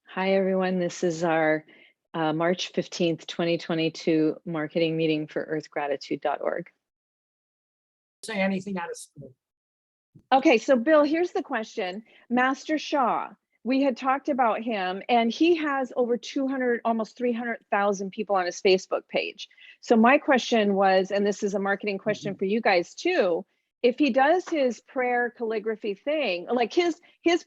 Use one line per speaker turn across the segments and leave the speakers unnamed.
Hi, everyone. This is our March 15th, 2022 marketing meeting for earthgratitude.org.
Say anything out of school.
Okay, so Bill, here's the question. Master Shah, we had talked about him, and he has over 200, almost 300,000 people on his Facebook page. So my question was, and this is a marketing question for you guys too, if he does his prayer calligraphy thing, like his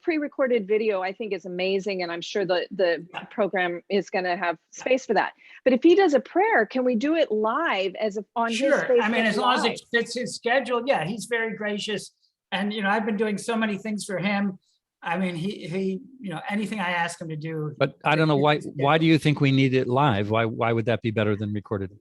pre-recorded video, I think is amazing, and I'm sure the program is going to have space for that. But if he does a prayer, can we do it live on his Facebook?
I mean, as long as
Live?
it fits his schedule, yeah, he's very gracious. And, I've been doing so many things for him. I mean, he anything I ask him to do.
But I don't know why do you think we need it live? Why would that be better than recorded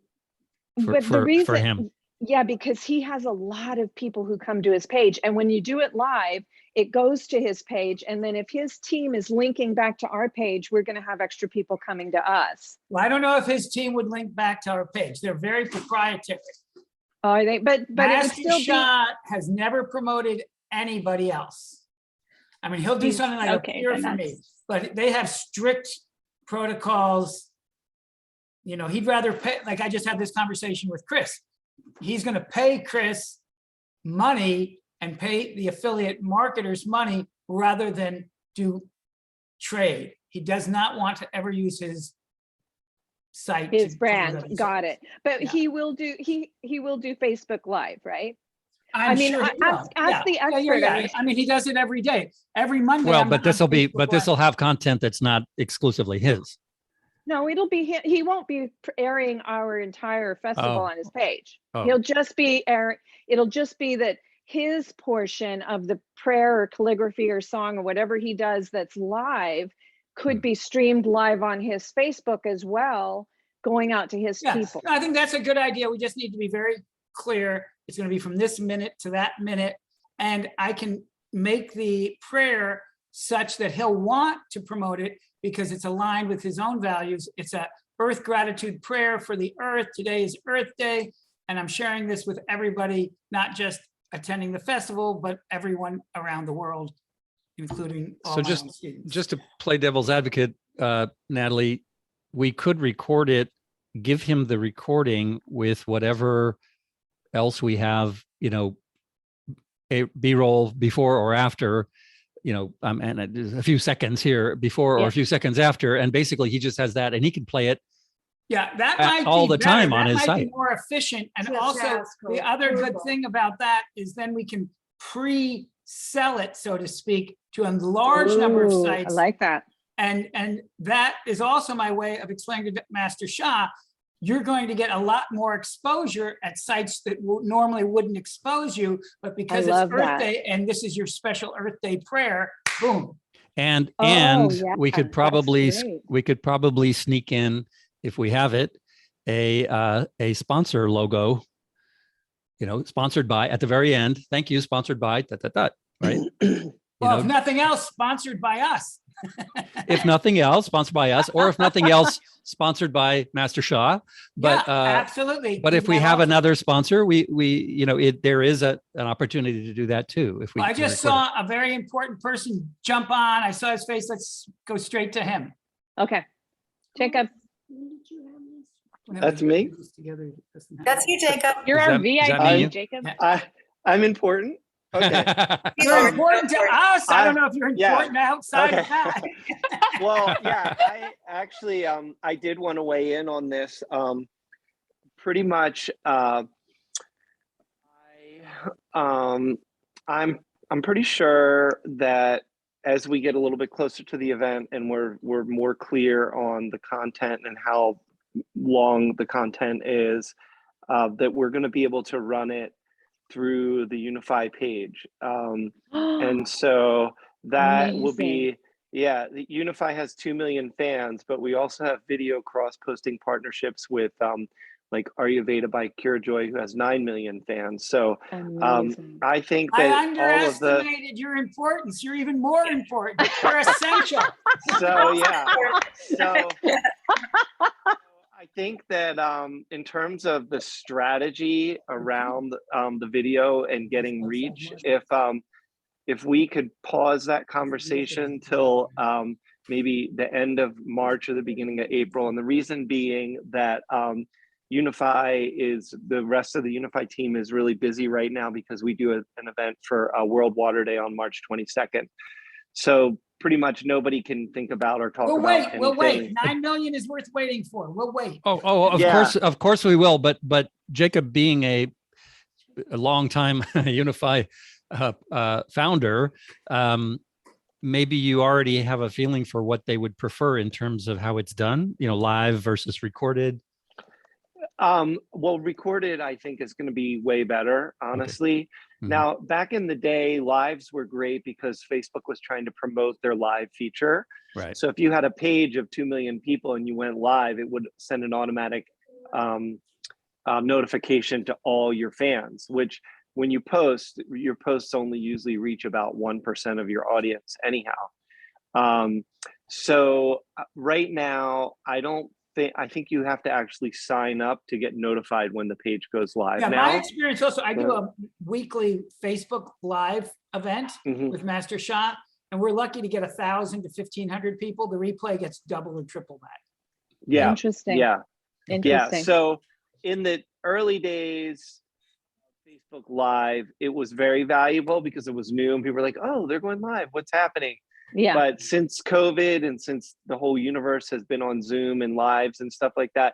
for him?
Yeah, because he has a lot of people who come to his page, and when you do it live, it goes to his page, and then if his team is linking back to our page, we're going to have extra people coming to us.
Well, I don't know if his team would link back to our page. They're very proprietary.
Are they? But
Master Shah has never promoted anybody else. I mean, he'll do something like a prayer for me, but they have strict protocols. He'd rather pay. Like I just had this conversation with Chris. He's going to pay Chris money and pay the affiliate marketers money rather than do trade. He does not want to ever use his site,
his brand. Got it. But
yeah.
he will do Facebook Live, right?
I mean,
sure ask the expert.
Yeah. I mean, he does it every day, every Monday.
Well, but this will have content that's not exclusively his.
No, it'll be he won't be airing our entire festival on his page. He'll just be it'll just be that his portion of the prayer or calligraphy or song or whatever he does that's live could be streamed live on his Facebook as well, going out to his people.
I think that's a good idea. We just need to be very clear. It's going to be from this minute to that minute. And I can make the prayer such that he'll want to promote it because it's aligned with his own values. It's a Earth gratitude prayer for the Earth. Today is Earth Day. And I'm sharing this with everybody, not just attending the festival, but everyone around the world, including all my own students.
Just to play devil's advocate, Natalie, we could record it, give him the recording with whatever else we have, a B-roll before or after, and a few seconds here before or a few seconds after, and basically he just has that, and he can play it.
Yeah, that might
all
be
the time
better.
on his
might
site.
Be more efficient, and also the other good thing about that is then we can pre-sell it, so to speak, to a large number of sites.
I like that.
And that is also my way of explaining to Master Shah, you're going to get a lot more exposure at sites that normally wouldn't expose you, but because it's Earth Day and this is your special Earth Day prayer, boom.
And we could probably sneak in, if we have it, a sponsor logo, sponsored by at the very end. Thank you, sponsored by right?
Well, if nothing else, sponsored by us.
If nothing else, sponsored by us, or if nothing else, sponsored by Master Shah. But
absolutely.
But if we have another sponsor, there is an opportunity to do that too. If we,
I just saw a very important person jump on. I saw his face. Let's go straight to him.
Okay, Jacob.
That's me.
That's you, Jacob.
You're our VIP, Jacob.
I'm important. Okay.
You're important to us. I don't know if you're important outside of that.
Well, yeah, I actually, I did want to weigh in on this. Pretty much, I'm pretty sure that as we get a little bit closer to the event and we're more clear on the content and how long the content is, that we're going to be able to run it through the Unify page. And so that will be, the Unify has 2 million fans, but we also have video cross-posting partnerships with like Ayurveda by Kirajoy, who has 9 million fans. So I think that
I underestimated your importance. You're even more important. You're essential.
So yeah. So I think that in terms of the strategy around the video and getting reach, if we could pause that conversation till maybe the end of March or the beginning of April. And the reason being that the rest of the Unify team is really busy right now because we do an event for World Water Day on March 22nd. So pretty much nobody can think about or talk about anything.
We'll wait. 9 million is worth waiting for. We'll wait.
Of course we will. But Jacob, being a long-time Unify founder, maybe you already have a feeling for what they would prefer in terms of how it's done, live versus recorded.
Well, recorded, I think, is going to be way better, honestly. Okay. Mm-hmm. Now, back in the day, lives were great because Facebook was trying to promote their live feature.
Right.
So if you had a page of 2 million people and you went live, it would send an automatic notification to all your fans, which when you post, your posts only usually reach about 1% of your audience anyhow. So right now, I think you have to actually sign up to get notified when the page goes live.
Yeah,
now,
my experience also, I do a weekly Facebook Live event with Master Shah, and we're lucky to get 1,000 to 1,500 people. The replay gets double or triple that.
Yeah.
Interesting.
Yeah.
Interesting.
Yeah. So in the early days of Facebook Live, it was very valuable because it was new and people were like, oh, they're going live. What's happening?
Yeah.
But since COVID and since the whole universe has been on Zoom and lives and stuff like that,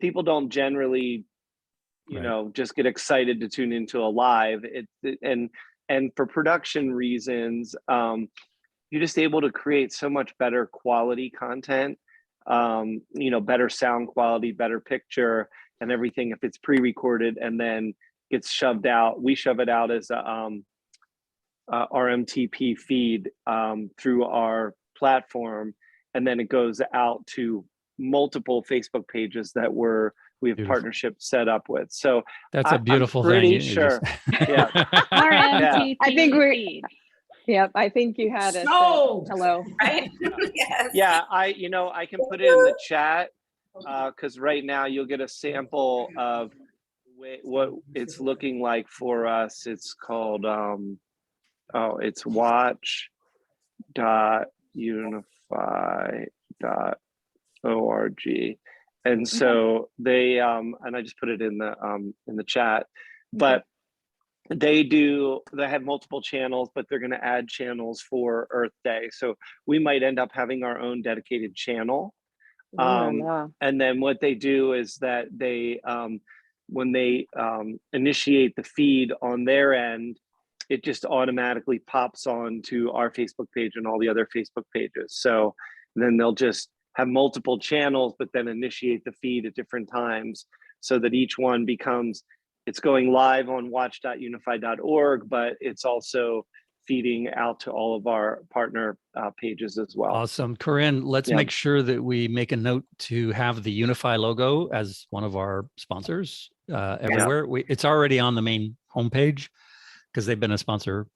people don't generally, just get excited to tune into a live. And for production reasons, you're just able to create so much better quality content, better sound quality, better picture and everything if it's pre-recorded and then gets shoved out. We shove it out as a RMTP feed through our platform, and then it goes out to multiple Facebook pages that we have partnerships set up with. So
that's a beautiful
I'm pretty
thing.
Sure. Yeah.
RMTP. I think Yep, I think you had it. Hello.
Right? Yes.
Yeah, I can put it in the chat because right now you'll get a sample of what it's looking like for us. It's called it's watch.unify.org. And so they and I just put it in the chat, but they have multiple channels, but they're going to add channels for Earth Day. So we might end up having our own dedicated channel. And then what they do is that they when they initiate the feed on their end, it just automatically pops on to our Facebook page and all the other Facebook pages. So then they'll just have multiple channels, but then initiate the feed at different times so that each one it's going live on watch.unify.org, but it's also feeding out to all of our partner pages as well.
Awesome. Corinne, let's make sure that we make a note to have the Unify logo as one of our sponsors everywhere. It's already on the main homepage because they've been a sponsor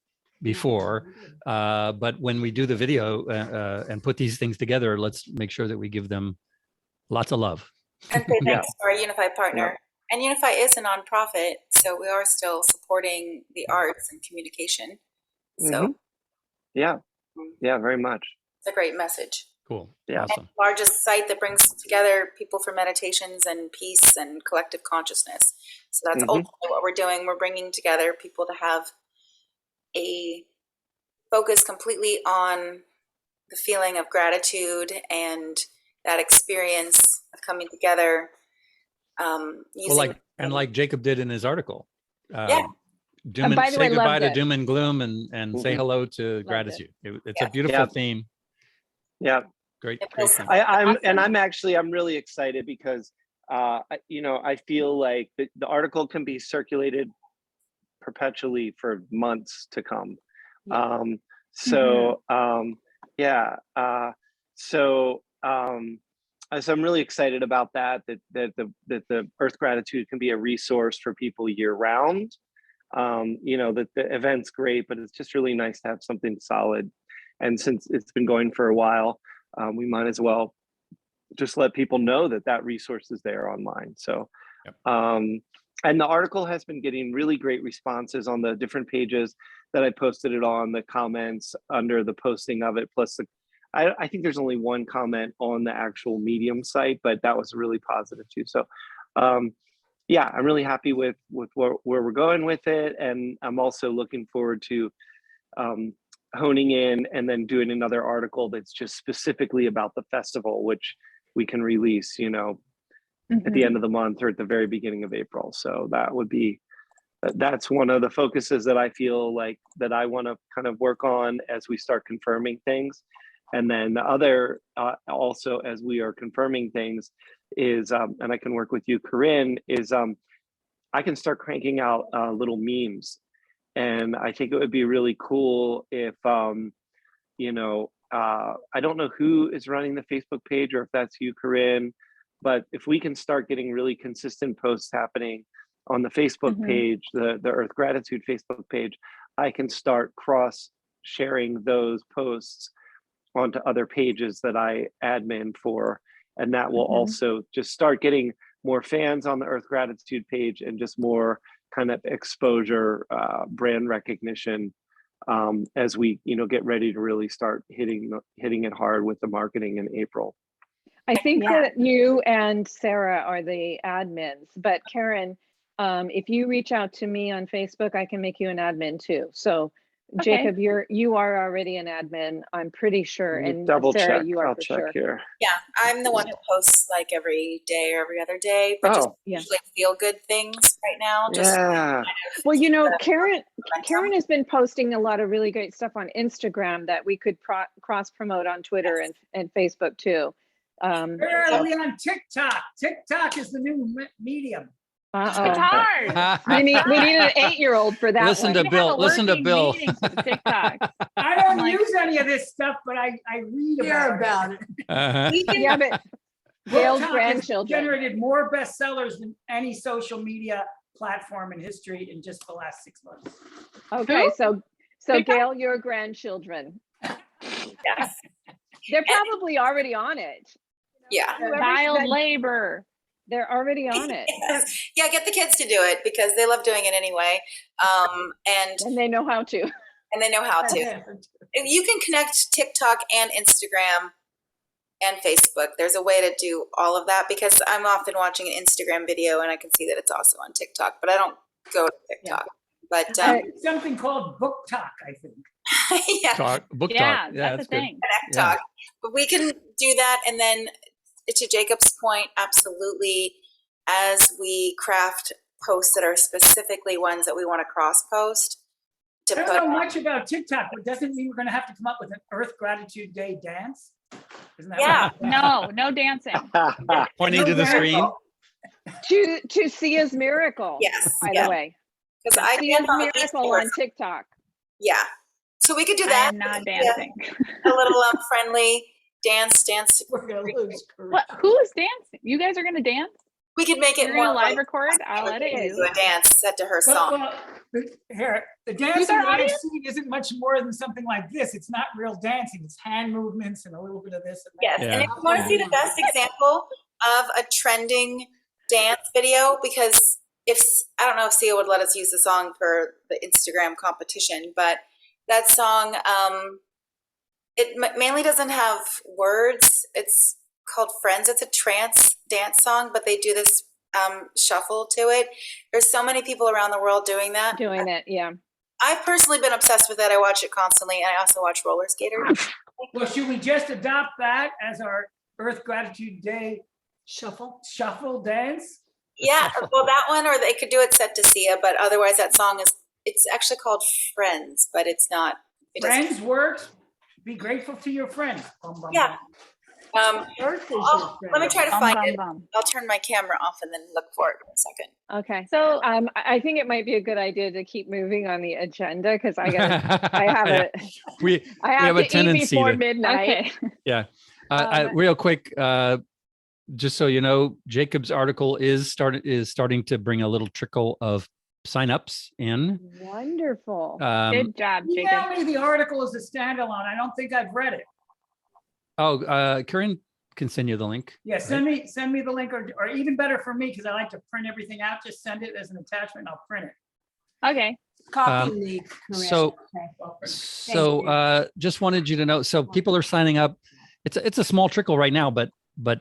before. But when we do the video and put these things together, let's make sure that we give them lots of love.
And say thanks to our Unify partner. And Unify is a nonprofit, so we are still supporting the arts and communication. So
yeah, very much.
It's a great message.
Cool.
Yeah.
Awesome.
And the largest site that brings together people for meditations and peace and collective consciousness. So that's ultimately what we're doing. We're bringing together people to have a focus completely on the feeling of gratitude and that experience of coming together.
Like Jacob did in his article.
By the way,
say goodbye to doom and gloom and say hello to gratitude. It's a beautiful theme.
Yeah.
Great.
I'm really excited because I feel like the article can be circulated perpetually for months to come. So I'm really excited about that the Earth Gratitude can be a resource for people year round. That the event's great, but it's just really nice to have something solid. And since it's been going for a while, we might as well just let people know that resource is there online. So, and the article has been getting really great responses on the different pages that I posted it on, the comments under the posting of it, plus I think there's only one comment on the actual Medium site, but that was really positive too. So yeah, I'm really happy with where we're going with it. And I'm also looking forward to honing in and then doing another article that's just specifically about the festival, which we can release, you know, at the end of the month or at the very beginning of April. So that's one of the focuses that I feel like that I want to kind of work on as we start confirming things. And then the other, also as we are confirming things is, and I can work with you, Corinne, is I can start cranking out little memes. And I think it would be really cool if, you know, I don't know who is running the Facebook page or if that's you, Corinne, but if we can start getting really consistent posts happening on the Facebook page, the Earth Gratitude Facebook page, I can start cross sharing those posts onto other pages that I admin for. And that will also just start getting more fans on the Earth Gratitude page and just more kind of exposure, brand recognition as we, you know, get ready to really start hitting it hard with the marketing in April.
I think that you and Sarah are the admins, but Karen, if you reach out to me on Facebook, I can make you an admin too. So Jacob, you are already an admin, I'm pretty sure. And
double
Sarah,
check.
you are
I'll
for
check
sure.
here.
Yeah, I'm the one who posts like every day or every other day, but just usually feel good things right now. Just
well, you know, Karen has been posting a lot of really great stuff on Instagram that we could cross promote on Twitter and Facebook too.
Where are we on TikTok? TikTok is the new medium.
It's hard.
we need an 8-year-old for that.
Listen to Bill. Listen to Bill.
TikTok.
I don't use any of this stuff, but I read about it.
Yeah, but Gail's grandchildren
generated more bestsellers than any social media platform in history in just the last 6 months.
Okay, so Gail, your grandchildren.
Yes.
They're probably already on it.
Yeah.
Child labor.
They're already on it.
Yeah, get the kids to do it because they love doing it anyway. And
they know how to.
And they know how to. You can connect TikTok and Instagram and Facebook. There's a way to do all of that because I'm often watching an Instagram video and I can see that it's also on TikTok, but I don't go to TikTok. Yeah. But
something called Book Talk, I think.
Yeah.
Book Talk. Yeah,
that's a thing.
Connect Talk. But we can do that, and then to Jacob's point, absolutely, as we craft posts that are specifically ones that we want to cross post.
I don't know much about TikTok, but doesn't mean we're going to have to come up with an Earth Gratitude Day dance? Isn't that
right? No dancing.
Pointing to the screen.
To Sia's miracle.
Yes.
By the way.
Because I
Sia's miracle on TikTok.
Yeah. So we could do that.
I'm not dancing.
A little friendly dance.
What? Who's dancing? You guys are gonna dance?
We could make it
more live like, record. I'll let it
do a dance set to her song.
Here, the dancing that I've seen isn't much more than something like this. It's not real dancing. It's hand movements and a little bit of this and that.
Yes, and if you want to see the best example of a trending dance video, because I don't know if Sia would let us use the song for the Instagram competition, but that song, it mainly doesn't have words. It's called Friends. It's a trance dance song, but they do this shuffle to it. There's so many people around the world doing that.
Yeah.
I've personally been obsessed with it. I watch it constantly, and I also watch Roller Skaters.
Well, should we just adopt that as our Earth Gratitude Day shuffle dance?
Yeah, well, that one, or they could do it set to Sia, but otherwise that song it's actually called Friends, but it's not.
Friends works. Be grateful to your friends.
Yeah. Let me try to find it. I'll turn my camera off and then look for it in a second.
Okay. So I think it might be a good idea to keep moving on the agenda because I have a tendency before midnight.
Okay. Yeah. Real quick, just so you know, Jacob's article is starting to bring a little trickle of signups in.
Wonderful.
Good job, Jacob.
Email me the article as a standalone. I don't think I've read it.
Oh, Corinne can send you the link.
Yeah, send me the link, or even better for me, because I like to print everything out. Just send it as an attachment. And I'll print it.
Okay.
Copy me, Corinne.
So,
Okay.
just wanted you to know, so people are signing up. It's a small trickle right now, but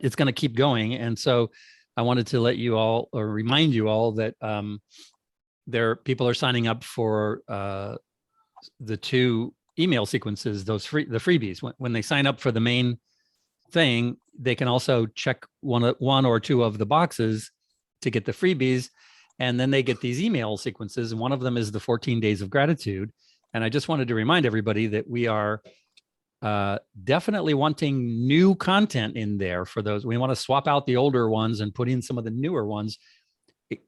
it's going to keep going. And so I wanted to let you all, or remind you all, that people are signing up for the 2 email sequences, the freebies. When they sign up for the main thing, they can also check one or 2 of the boxes to get the freebies. And then they get these email sequences. And one of them is the 14 days of gratitude. And I just wanted to remind everybody that we are definitely wanting new content in there for those. We want to swap out the older ones and put in some of the newer ones,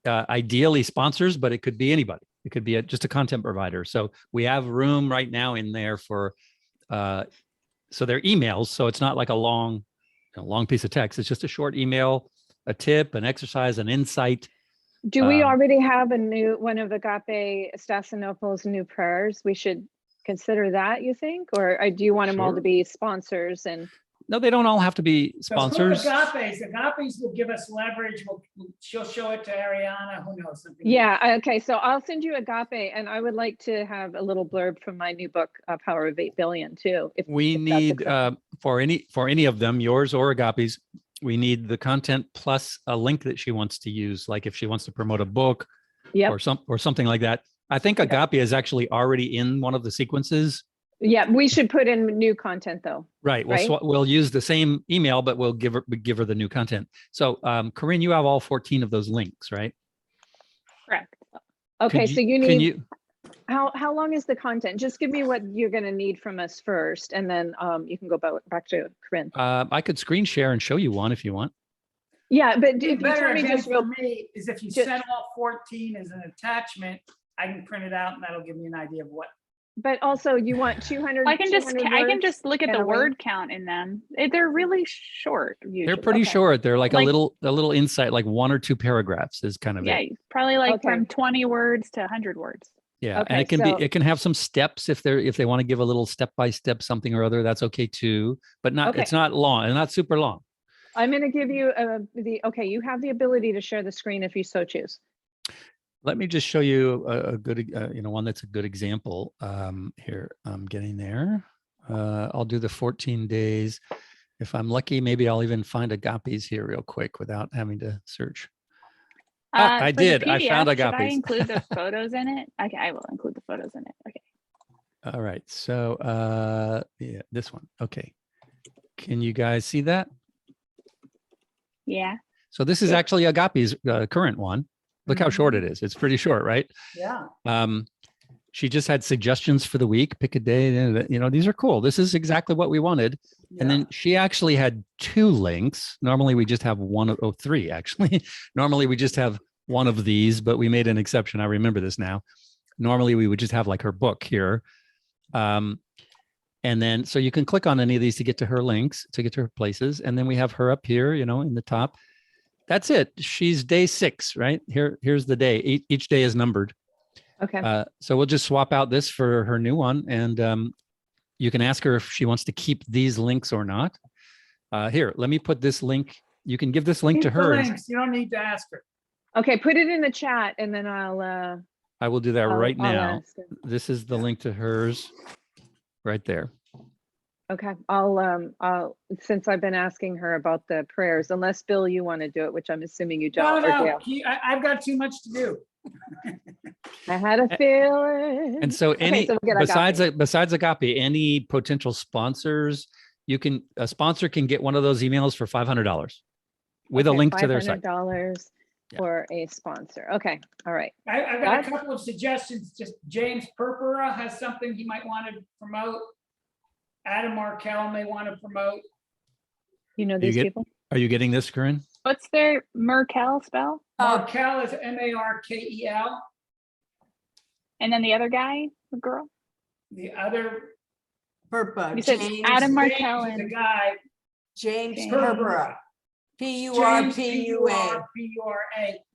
ideally sponsors, but it could be anybody. It could be just a content provider. So we have room right now in there for, so they're emails. So it's not like a long piece of text. It's just a short email, a tip, an exercise, an insight.
Do we already have one of Agape Stassinopoulos' new prayers? We should consider that, you think? Or do you want them all to be sponsors? And
no, they don't all have to be sponsors.
Agape's will give us leverage. She'll show it to Ariana. Who knows?
Yeah. Okay. So I'll send you Agape, and I would like to have a little blurb from my new book, Power of 8 Billion, too.
We need for any of them, yours or Agape's, we need the content plus a link that she wants to use, like if she wants to promote a book, or something like that. I think Agape is actually already in one of the sequences.
Yeah, we should put in new content though.
Right. We'll use the same email, but we'll give her the new content. So, Corinne, you have all 14 of those links, right?
Correct.
Okay, so you need. How long is the content? Just give me what you're going to need from us first, and then you can go back to Corinne.
I could screen share and show you one if you want.
Yeah, but if you
better
tell me just
for me is if you send all 14 as an attachment, I can print it out and that'll give me an idea of what.
But also, you want 200.
I can just look at the word count in them. They're really short. Usually.
They're pretty short. They're like a little insight, like 1 or 2 paragraphs is kind of it.
Probably like from 20 words to 100 words.
Yeah, and it can have some steps if they want to give a little step-by-step something or other. That's okay too, but it's not long and not super long.
I'm going to give you you have the ability to share the screen if you so choose.
Let me just show you a good, one that's a good example. Here, I'm getting there. I'll do the 14 days. If I'm lucky, maybe I'll even find Agape's here real quick without having to search. I did. I found Agape's.
Should I include the photos in it? Okay, I will include the photos in it. Okay.
All right. So, this one. Okay. Can you guys see that?
Yeah.
So this is actually Agape's current one. Look how short it is. It's pretty short, right?
Yeah.
She just had suggestions for the week. Pick a day. These are cool. This is exactly what we wanted. Yeah. And then she actually had 2 links. Normally we just have 3 actually. Normally we just have one of these, but we made an exception. I remember this now. Normally we would just have like her book here. And then, so you can click on any of these to get to her links, to get to her places. And then we have her up here, in the top. That's it. She's day 6, right? Here's the day. Each day is numbered.
Okay.
So we'll just swap out this for her new one. And you can ask her if she wants to keep these links or not. Here, let me put this link. You can give this link to her.
You don't need to ask her.
Okay, put it in the chat and then
I will do that right now. This is the link to hers right there.
Okay, I'll since I've been asking her about the prayers, unless Bill, you want to do it, which I'm assuming you don't.
No, I've got too much to do.
I had a feeling.
And so besides Agape, any potential sponsors, a sponsor can get one of those emails for $500 with a link to their site.
$500 for a sponsor. Okay, all right.
I've got a couple of suggestions. Just James Purpura has something he might want to promote. Adam Markell may want to promote.
You know these people?
Are you getting this, Corinne?
What's their Markell spell?
Markell is Markel.
And then the other guy, the girl?
The other
Purpura.
You said Adam Markell
and the guy.
James Purpura. Purpura.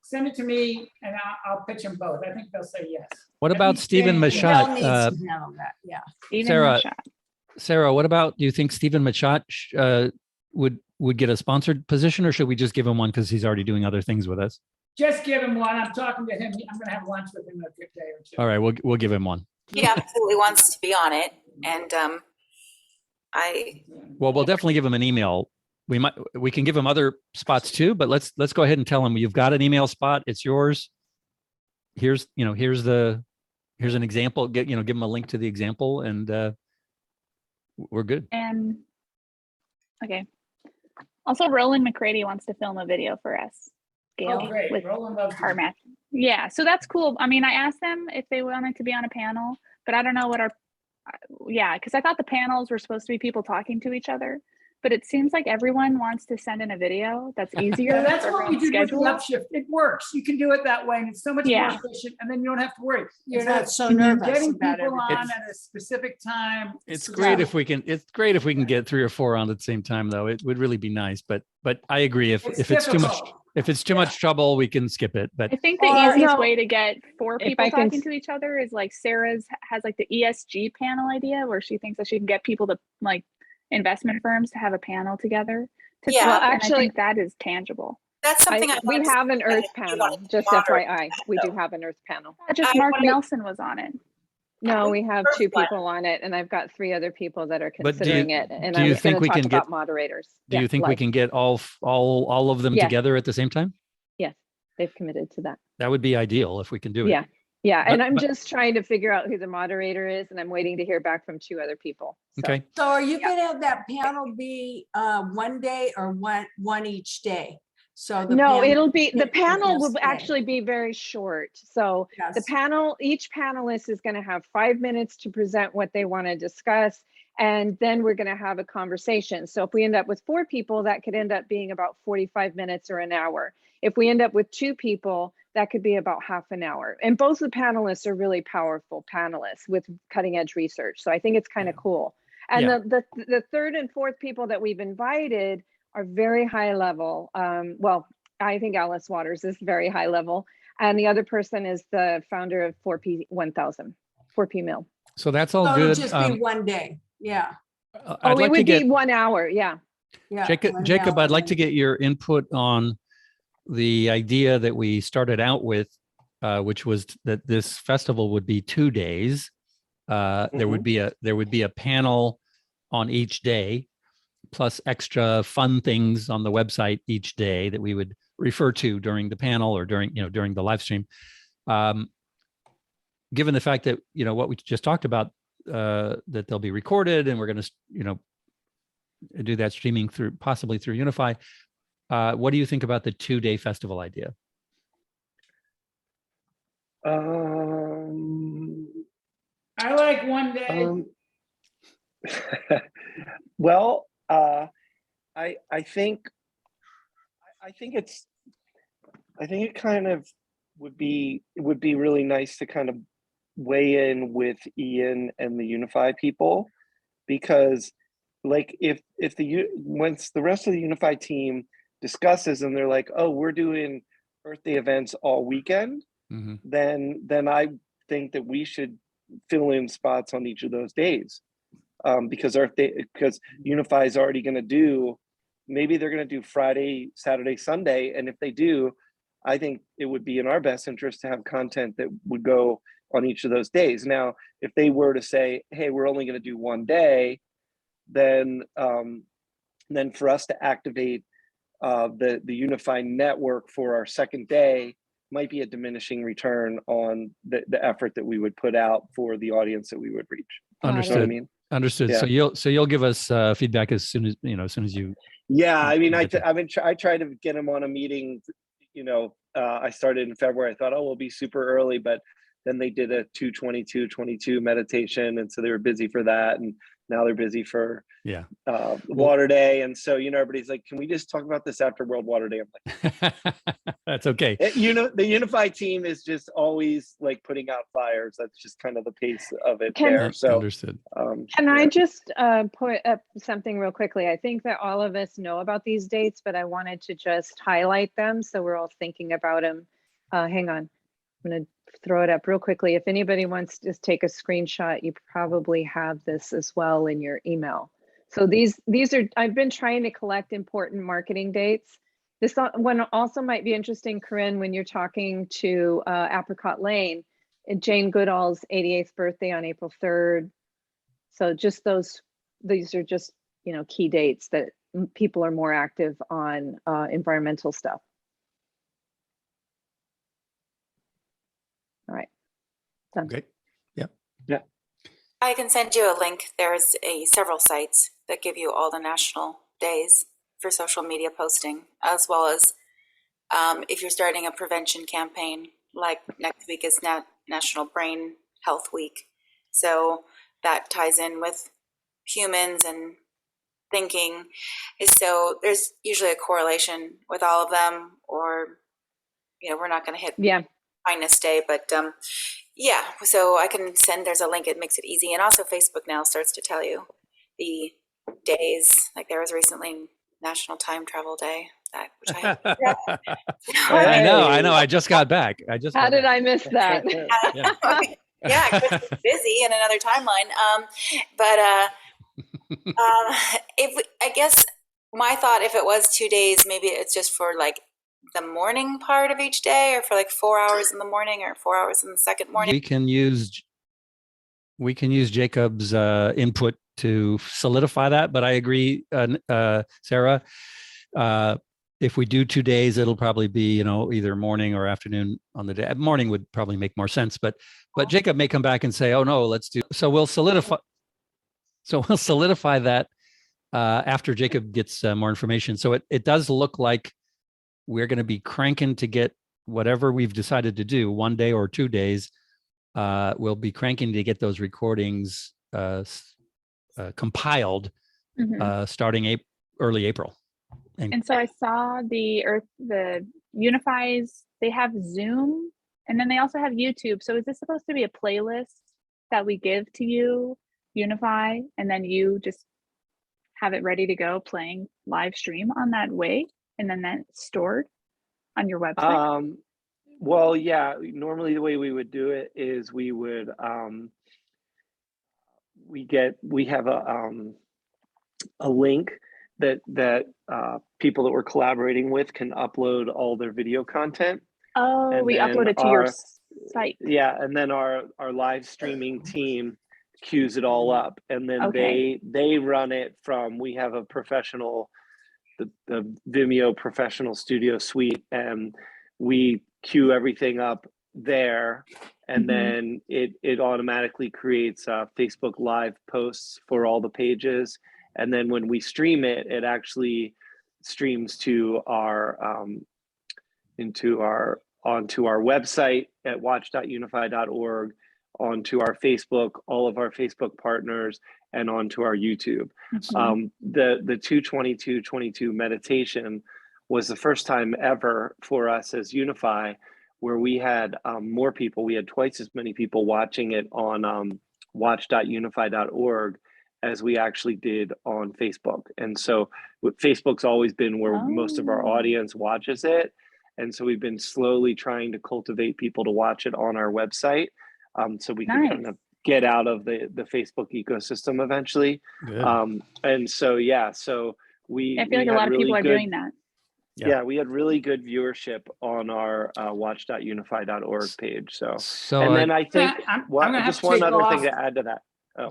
Send it to me and I'll pitch them both. I think they'll say yes.
What about Stephen Machat? Sarah, what about, do you think Stephen Machat would get a sponsored position, or should we just give him one because he's already doing other things with us?
Just give him one. I'm talking to him. I'm going to have lunch with him in a day or two.
All right, we'll give him one.
He absolutely wants to be on it, and
Well, we'll definitely give him an email. We can give him other spots too, but let's go ahead and tell him you've got an email spot. It's yours. Here's an example. Give him a link to the example, and we're good.
And okay. Also, Roland McCready wants to film a video for us. Gail,
Oh, great.
with
Roland loves
car math. Yeah, so that's cool. I mean, I asked them if they wanted to be on a panel, but I don't know what because I thought the panels were supposed to be people talking to each other, but it seems like everyone wants to send in a video. That's easier.
Yeah, that's
for
what we
everyone's
did with the
schedule.
upshift. It works. You can do it that way, and it's so much more efficient, and then you don't have to worry.
You're
Instead
not
of
so nervous
getting
about
people
everything.
on at a specific time.
It's great if we can get 3 or 4 on at the same time, though. It would really be nice. But I agree. If it's too much trouble, we can skip it. But
I think the easiest way to get 4 people talking to each other is like Sarah's has like the ESG panel idea where she thinks that she can get people to like investment firms to have a panel together to talk. Well, actually, I think that is tangible.
That's something
we have an Earth panel. Just FYI, we do have an Earth panel.
Just Mark Nelson was on it.
No, we have 2 people on it, and I've got 3 other people that are considering it. And
do you think we can get
moderators?
Do you think we can get all of them together at the same time?
Yes, they've committed to that.
That would be ideal if we can do it.
Yeah, and I'm just trying to figure out who the moderator is, and I'm waiting to hear back from 2 other people. So.
Okay.
So are you going to have that panel be one day or one each day? So
it'll be, the panel will actually be very short. So the panel, each panelist is going to have 5 minutes to present what they want to discuss. And then we're going to have a conversation. So if we end up with 4 people, that could end up being about 45 minutes or an hour. If we end up with 2 people, that could be about half an hour. And both the panelists are really powerful panelists with cutting edge research. So I think it's kind of cool. And the 3rd and 4th people that we've invited are very high level. Well, I think Alice Waters is very high level. And the other person is the founder of 4P 1000, 4P Mill.
So that's all good.
It'll just be one day. Yeah.
It would be 1 hour. Yeah.
Jacob, I'd like to get your input on the idea that we started out with, which was that this festival would be 2 days. There would be a panel on each day, plus extra fun things on the website each day that we would refer to during the panel or during the live stream. Given the fact that what we just talked about, that they'll be recorded and we're going to do that streaming possibly through Unify. What do you think about the 2-day festival idea?
I like 1 day.
Well, I think it kind of would be really nice to kind of weigh in with Ian and the Unify people, because like once the rest of the Unify team discusses and they're like, oh, we're doing Earth Day events all weekend, then I think that we should fill in spots on each of those days, because Unify is already going to do, maybe they're going to do Friday, Saturday, Sunday, and if they do, I think it would be in our best interest to have content that would go on each of those days. Now, if they were to say, hey, we're only going to do 1 day, then for us to activate the Unify network for our second day might be a diminishing return on the effort that we would put out for the audience that we would reach.
Understood.
You know what I mean?
Understood.
Yeah.
So you'll give us feedback as soon as you.
Yeah, I mean, I tried to get him on a meeting. I started in February. I thought, oh, we'll be super early, but then they did a 2/22/22 meditation, and so they were busy for that, and now they're busy for Water Day, and so everybody's like, can we just talk about this after World Water Day? I'm like,
that's okay.
The Unify team is just always like putting out fires. That's just kind of the pace of it there. So
understood.
Can I just put up something real quickly? I think that all of us know about these dates, but I wanted to just highlight them so we're all thinking about them. Hang on, I'm going to throw it up real quickly. If anybody wants to just take a screenshot, you probably have this as well in your email. So these are, I've been trying to collect important marketing dates, This one also might be interesting, Corinne, when you're talking to Apricot Lane, Jane Goodall's 88th birthday on April 3rd. So just these are just, you know, key dates that people are more active on environmental stuff. All right. Done.
Okay. Yep.
Yeah.
I can send you a link. There's several sites that give you all the national days for social media posting, as well as if you're starting a prevention campaign, like next week is National Brain Health Week. So that ties in with humans and thinking. So there's usually a correlation with all of them, or, you know, we're not going to hit Kindness Day, but yeah, so I can send, there's a link, it makes it easy. And also Facebook now starts to tell you the days, like there was recently National Time Travel Day. Which I
I know. I just got back.
How did I miss that?
Yeah, it's busy in another timeline. I guess my thought, if it was 2 days, maybe it's just for like the morning part of each day, or for like 4 hours in the morning or 4 hours in the second morning.
We can use Jacob's input to solidify that, but I agree, Sarah. If we do 2 days, it'll probably be, you know, either morning or afternoon on the day. Morning would probably make more sense, but Jacob may come back and say, "Oh no, let's do." So we'll solidify. So we'll solidify that after Jacob gets more information. So it does look like we're going to be cranking to get whatever we've decided to do, 1 day or 2 days. We'll be cranking to get those recordings compiled starting early April.
And so I saw the Unifies, they have Zoom, and then they also have YouTube. So is this supposed to be a playlist that we give to you, Unify, and then you just have it ready to go playing live stream on that way, and then that's stored on your website?
Well, yeah, normally the way we would do it is we would we have a link that people that we're collaborating with can upload all their video content.
Oh, we upload it to your site.
Yeah, and then our live streaming team queues it all up, and then they run it from, we have a professional, the Vimeo professional studio suite, and we queue everything up there, and then it automatically creates Facebook Live posts for all the pages. And then when we stream it, it actually streams to our onto our website at watch.unify.org, onto our Facebook, all of our Facebook partners, and onto our YouTube. The 2/22/22 meditation was the first time ever for us as Unify, where we had more people. We had twice as many people watching it on watch.unify.org as we actually did on Facebook. And so Facebook's always been where most of our audience watches it. And so we've been slowly trying to cultivate people to watch it on our website, so we can kind of get out of the Facebook ecosystem eventually. And so, yeah, so I
feel like a lot of people are doing that.
Yeah, we had really good viewership on our watch.unify.org page. So and then I think just one other thing to add to that.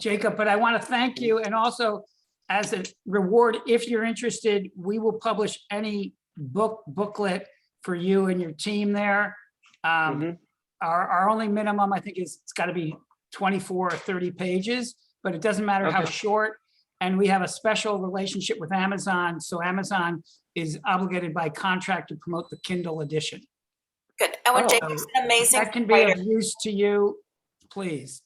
Jacob, but I want to thank you. And also, as a reward, if you're interested, we will publish any booklet for you and your team there. Our only minimum, I think, is it's got to be 24 or 30 pages, but it doesn't matter how short. And we have a special relationship with Amazon. So Amazon is obligated by contract to promote the Kindle edition.
Good. And when Jacob's an amazing
that can be of use to you, please.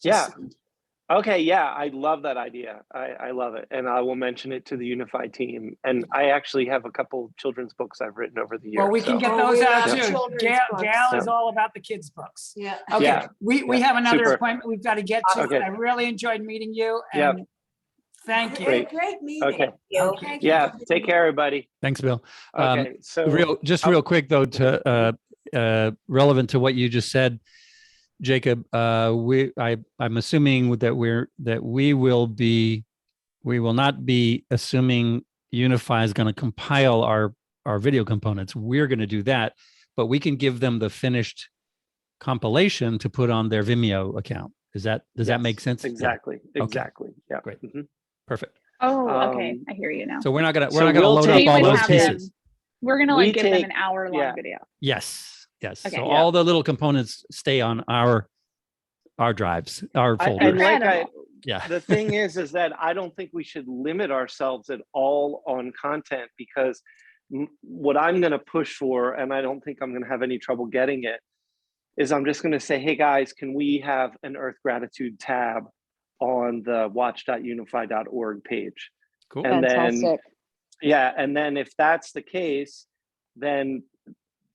Okay, yeah, I love that idea. I love it. And I will mention it to the Unify team. And I actually have a couple children's books I've written over the years.
Well, we can get those out too. Gail is all about the kids' books.
Yeah.
Okay,
Yeah.
We have another appointment we've got to get to. I really enjoyed meeting you. And thank you.
Great meeting.
Okay.
Okay.
Yeah, take care, everybody.
Than's, Bill.
Okay, so
real quick though, to relevant to what you just said, Jacob, I'm assuming that we will not be assuming Unify is going to compile our video components. We're going to do that, but we can give them the finished compilation to put on their Vimeo account. Does that make sense?
Exactly.
Yeah.
Exactly.
Okay.
Yeah.
Great.
Mhm.
Perfect.
Oh, okay.
Um,
I hear you now.
So we're not gonna
So
load
we'll
up
take-
all
would
those
have
pieces.
them- We're gonna
We
like give them
take-
an hour-long
yeah.
video.
Yes.
Okay.
So
Yeah.
all the little components stay on our drives, our folders.
And like
Incredible.
Yeah.
the thing is that I don't think we should limit ourselves at all on content, because what I'm going to push for, and I don't think I'm going to have any trouble getting it, is I'm just going to say, hey guys, can we have an Earth Gratitude tab on the watch.unify.org page?
Cool.
And
Fantastic.
and then if that's the case, then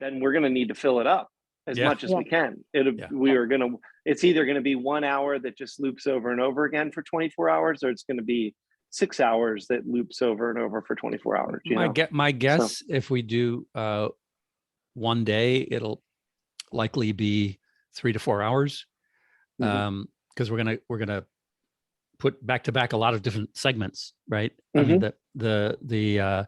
we're going to need to fill it up as
Yeah.
much as we can. It's either going to be 1 hour that just loops over and over again for 24 hours, or it's going to be 6 hours that loops over and over for 24 hours.
My guess, if we do one day, it'll likely be 3 to 4 hours, because we're gonna put back to back a lot of different segments, right? I mean, the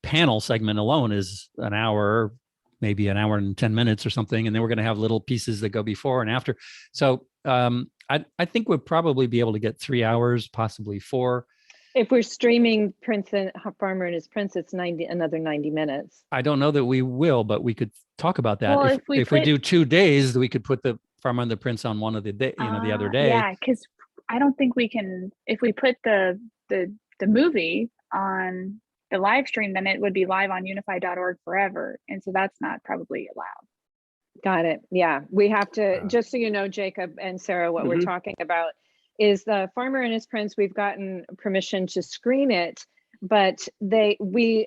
panel segment alone is an hour, maybe an hour and 10 minutes or something, and then we're going to have little pieces that go before and after. So I think we'll probably be able to get 3 hours, possibly 4.
If we're streaming Farmer and His Prince, it's another 90 minutes.
I don't know that we will, but we could talk about that.
Well,
if we do 2 days, we could put the Farmer and the Prince on one of the day, the other day.
Yeah, because I don't think we can. If we put the movie on the live stream, then it would be live on unify.org forever, and so that's not probably allowed.
Got it. Yeah, we have to, just so you know, Jacob and Sarah, what we're talking about is the Farmer and His Prince. We've gotten permission to screen it, but we're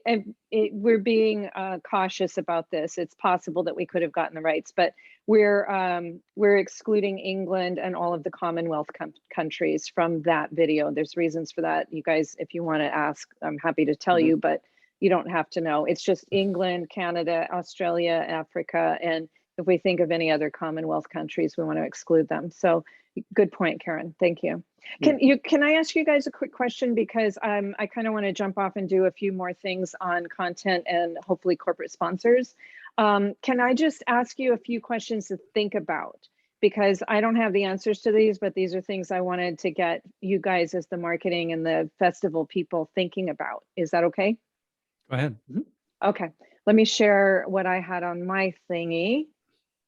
being cautious about this. It's possible that we could have gotten the rights, but we're excluding England and all of the Commonwealth countries from that video. There's reasons for that. You guys, if you want to ask, I'm happy to tell you, but you don't have to know. It's just England, Canada, Australia, Africa, and if we think of any other Commonwealth countries, we want to exclude them. So good point, Karen. Thank you. Can I ask you guys a quick question, because I kind of want to jump off and do a few more things on content and hopefully corporate sponsors. Can I just ask you a few questions to think about? Because I don't have the answers to these, but these are things I wanted to get you guys as the marketing and the festival people thinking about. Is that okay?
Go ahead.
Okay, let me share what I had on my thingy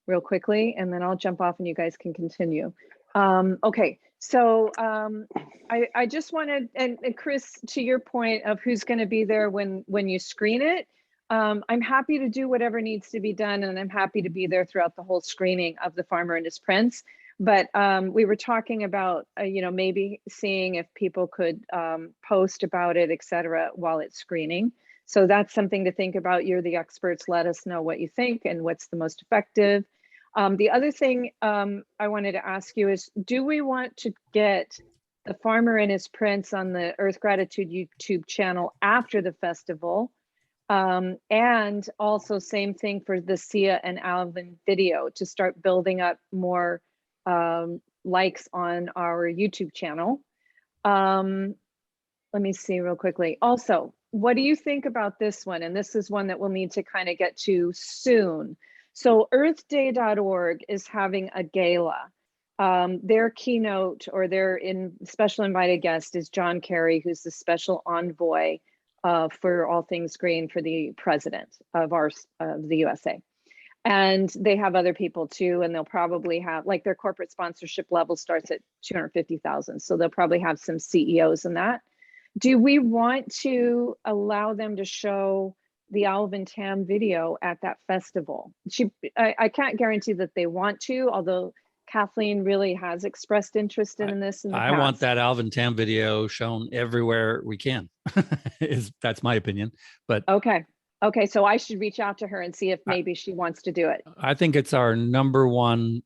real quickly, and then I'll jump off and you guys can continue. Okay, so I just wanted, and Chris, to your point of who's going to be there when you screen it, I'm happy to do whatever needs to be done, and I'm happy to be there throughout the whole screening of The Farmer and His Prince. But we were talking about, maybe seeing if people could post about it, etc., while it's screening. So that's something to think about. You're the experts. Let us know what you think and what's the most effective. The other thing I wanted to ask you is, do we want to get The Farmer and His Prince on the Earth Gratitude YouTube channel after the festival? And also same thing for the Sia and Alvin video, to start building up more likes on our YouTube channel. Let me see real quickly. Also, what do you think about this one? And this is one that we'll need to kind of get to soon. So earthday.org is having a gala. Their keynote, or their special invited guest, is John Kerry, who's the special envoy for all things green for the president of the USA. And they have other people too, and they'll probably have, like, their corporate sponsorship level starts at 250,000. So they'll probably have some CEOs in that. Do we want to allow them to show the Alvin Tam video at that festival? I can't guarantee that they want to, although Kathleen really has expressed interest in this in the past.
I want that Alvin Tam video shown everywhere we can. That's my opinion. But
okay, so I should reach out to her and see if maybe she wants to do it.
I think it's our number one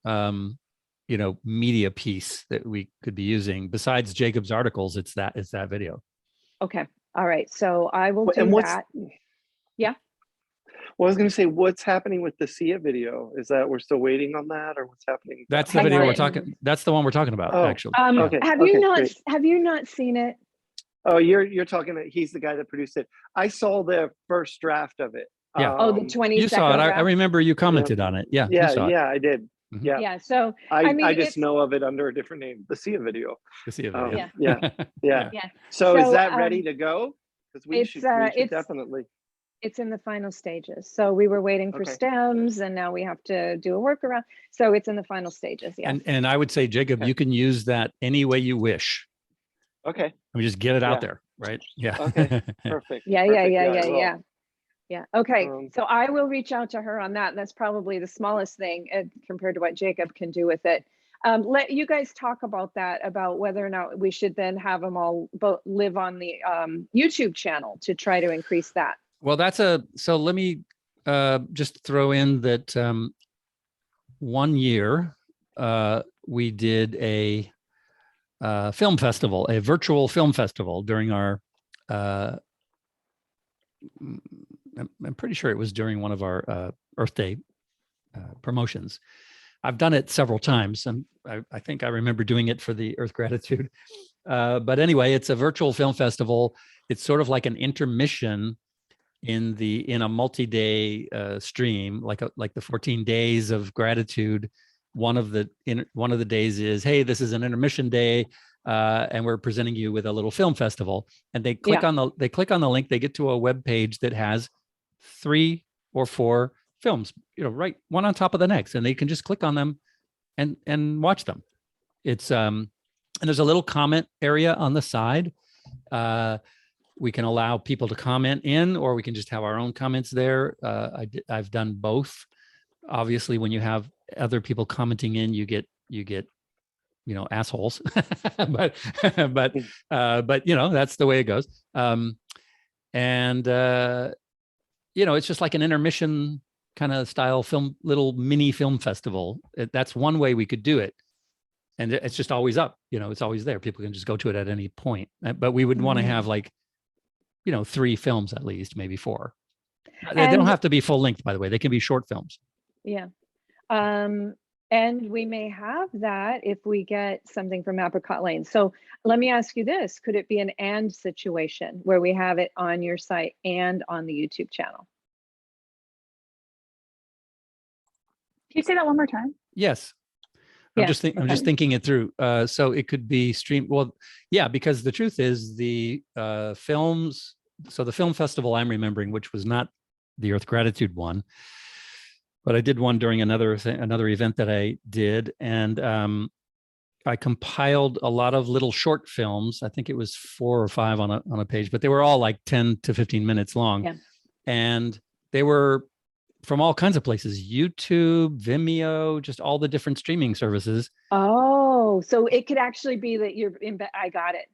media piece that we could be using. Besides Jacob's articles, it's that video.
Okay, all right, so I will do that. Yeah.
Well, I was going to say, what's happening with the Sia video? Is that we're still waiting on that, or what's happening?
That's the video we're talking. That's the one we're talking about, actually.
Okay. Have you not seen it?
Oh, you're talking that he's the guy that produced it. I saw the first draft of it.
Yeah.
Oh, the 22nd.
You saw it. I
draft?
remember you commented on it. Yeah. You saw it.
Yeah, I did.
Mhm.
Yeah.
Yeah. So
I
mean,
just
it's,
know of it under a different name, the Sia video.
To see a
Um,
video.
yeah.
yeah.
So is
So,
that ready to go? Because we should
it's
definitely.
it's in the final stages. So we were waiting for
Okay.
stems, and now we have to do a workaround. So it's in the final stages. Yeah.
And I would say, Jacob,
Okay.
you can use that any way you wish.
Okay.
I mean, just get it out
Yeah.
there, right? Yeah.
Okay. Perfect.
Yeah.
Perfect.
Yeah. Yeah. Okay.
Um,
So I will reach out to her on that. That's probably the smallest thing compared to what Jacob can do with it. Let you guys talk about that, about whether or not we should then have them all both live on the YouTube channel to try to increase that.
Well, so let me just throw in that 1 year we did a film festival, a virtual film festival during our, I'm pretty sure it was during one of our Earth Day promotions. I've done it several times, and I think I remember doing it for the Earth Gratitude. But anyway, it's a virtual film festival. It's sort of like an intermission in a multi-day stream, like the 14 days of gratitude. One of the days is, hey, this is an intermission day, and we're presenting you with a little film festival. And they click on the link, they get to a web page that has 3 or 4 films, right, one on top of the next, and they can just click on them and watch them. It's and there's a little comment area on the side. We can allow people to comment in, or we can just have our own comments there. I've done both. Obviously, when you have other people commenting in, you get assholes, but that's the way it goes. It's just like an intermission kind of style film, little mini film festival. That's one way we could do it. And it's just always up, it's always there. People can just go to it at any point. But we would want to have 3 films at least, maybe 4. They don't have to be full length, by the way. They can be short films.
Yeah. And we may have that if we get something from Apricot Lane. So let me ask you this. Could it be an and situation where we have it on your site and on the YouTube channel?
Can you say that one more time?
Yes. I'm just thinking it through. So it could be streamed. Well, yeah, because the truth is the films. So the film festival I'm remembering, which was not the Earth Gratitude one, but I did one during another event that I did, and I compiled a lot of little short films. I think it was 4 or 5 on a page, but they were all like 10 to 15 minutes long, and they were from all kinds of places: YouTube, Vimeo, just all the different streaming services.
Oh, so it could actually be that you're in. I got it.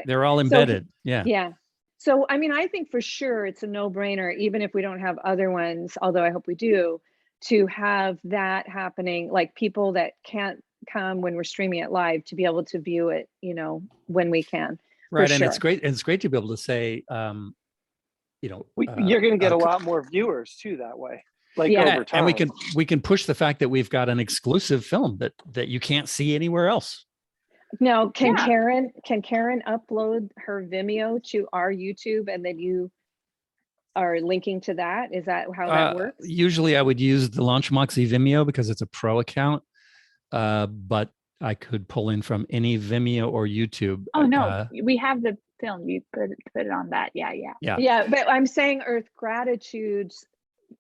They're all embedded. Yeah.
So, I mean, I think for sure it's a no-brainer, even if we don't have other ones, although I hope we do, to have that happening, like people that can't come when we're streaming it live to be able to view it, when we can.
Right. And it's great. And it's great to be able to say,
you're going to get a lot more viewers too that way. Over time.
And we can push the fact that we've got an exclusive film that you can't see anywhere else.
Now, can Karen upload her Vimeo to our YouTube, and then you are linking to that? Is that how that works?
Usually I would use the Launch Moxie Vimeo because it's a pro account, but I could pull in from any Vimeo or YouTube.
Oh, no, we have the film. You put it on that. Yeah.
Yeah, but I'm saying Earth Gratitude's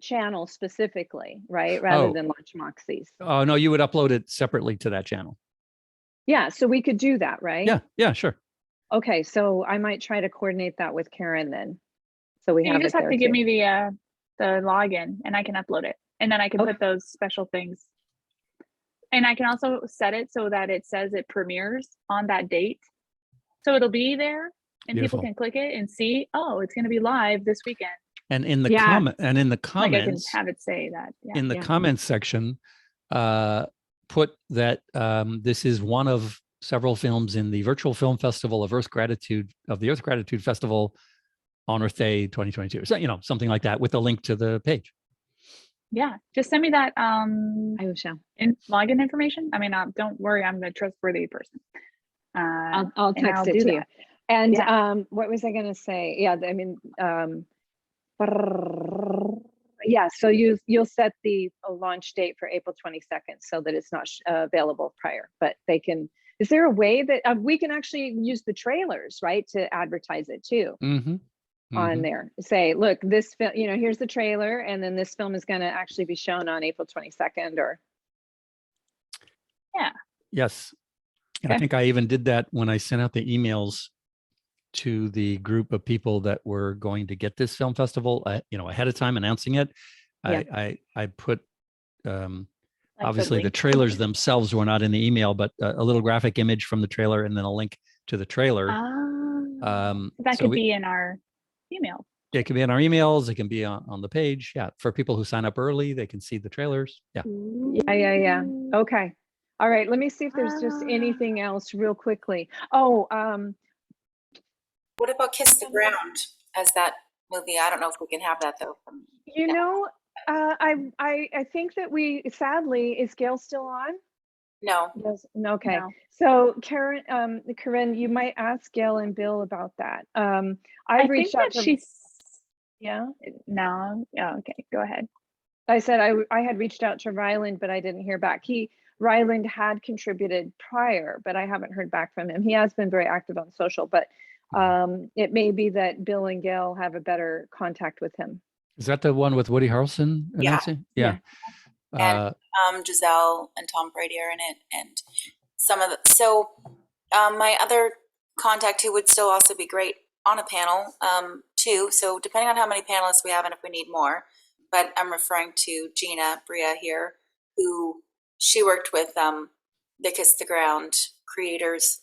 channel specifically, right? Rather than Launch Moxie's.
Oh, no, you would upload it separately to that channel.
Yeah, so we could do that, right?
Yeah, sure.
Okay, so I might try to coordinate that with Karen then. So we have.
You just have to give me the login, and I can upload it, and then I can put those special things. And I can also set it so that it says it premieres on that date, so it'll be there, and
Beautiful.
People can click it and see. Oh, it's going to be live this weekend.
And in the comments,
like I can have it say that. Yeah.
In the comments section, put that this is one of several films in the virtual film festival of the Earth Gratitude Festival on Earth Day 2022. So, something like that with a link to the page.
Yeah, just send me that login information. I mean, don't worry, I'm a trustworthy person.
I'll text it to you. And
Yeah.
what was I going to say? Yeah, I mean, yeah. So you'll set the launch date for April 22nd so that it's not available prior, but they can. Is there a way that we can actually use the trailers, right, to advertise it too? On there, say, look, this film, you know, here's the trailer, and then this film is going to actually be shown on April 22nd, or
Yeah.
Yes. And
Okay.
I think I even did that when I sent out the emails to the group of people that were going to get this film festival, you know, ahead of time announcing it.
Yeah.
I put,
Like
obviously the
link.
trailers themselves were not in the email, but a little graphic image from the trailer and then a link to the trailer.
That
so
could be in our email.
It can be in our emails. It can be on the page. Yeah. For people who sign up early, they can see the trailers. Yeah.
Yeah. Okay. All right. Let me see if there's just anything else real quickly. Oh,
What about Kiss the Ground as that movie? I don't know if we can have that though.
you know, I think that sadly, is Gail still on?
No.
Yes. Okay.
No.
So Corinne, you might ask Gail and Bill about that. I've reached
think
out
that
to.
she's
Yeah.
no. Yeah. Okay. Go ahead.
I said I had reached out to Ryland, but I didn't hear back. Ryland had contributed prior, but I haven't heard back from him. He has been very active on social, but it may be that Bill and Gail have a better contact with him.
Is that the one with Woody Harrelson announcing? Yeah.
And Giselle and Tom Brady are in it, and some of the. So my other contact who would still also be great on a panel too. So depending on how many panelists we have and if we need more, but I'm referring to Gina Bria here, who she worked with the Kiss the Ground creators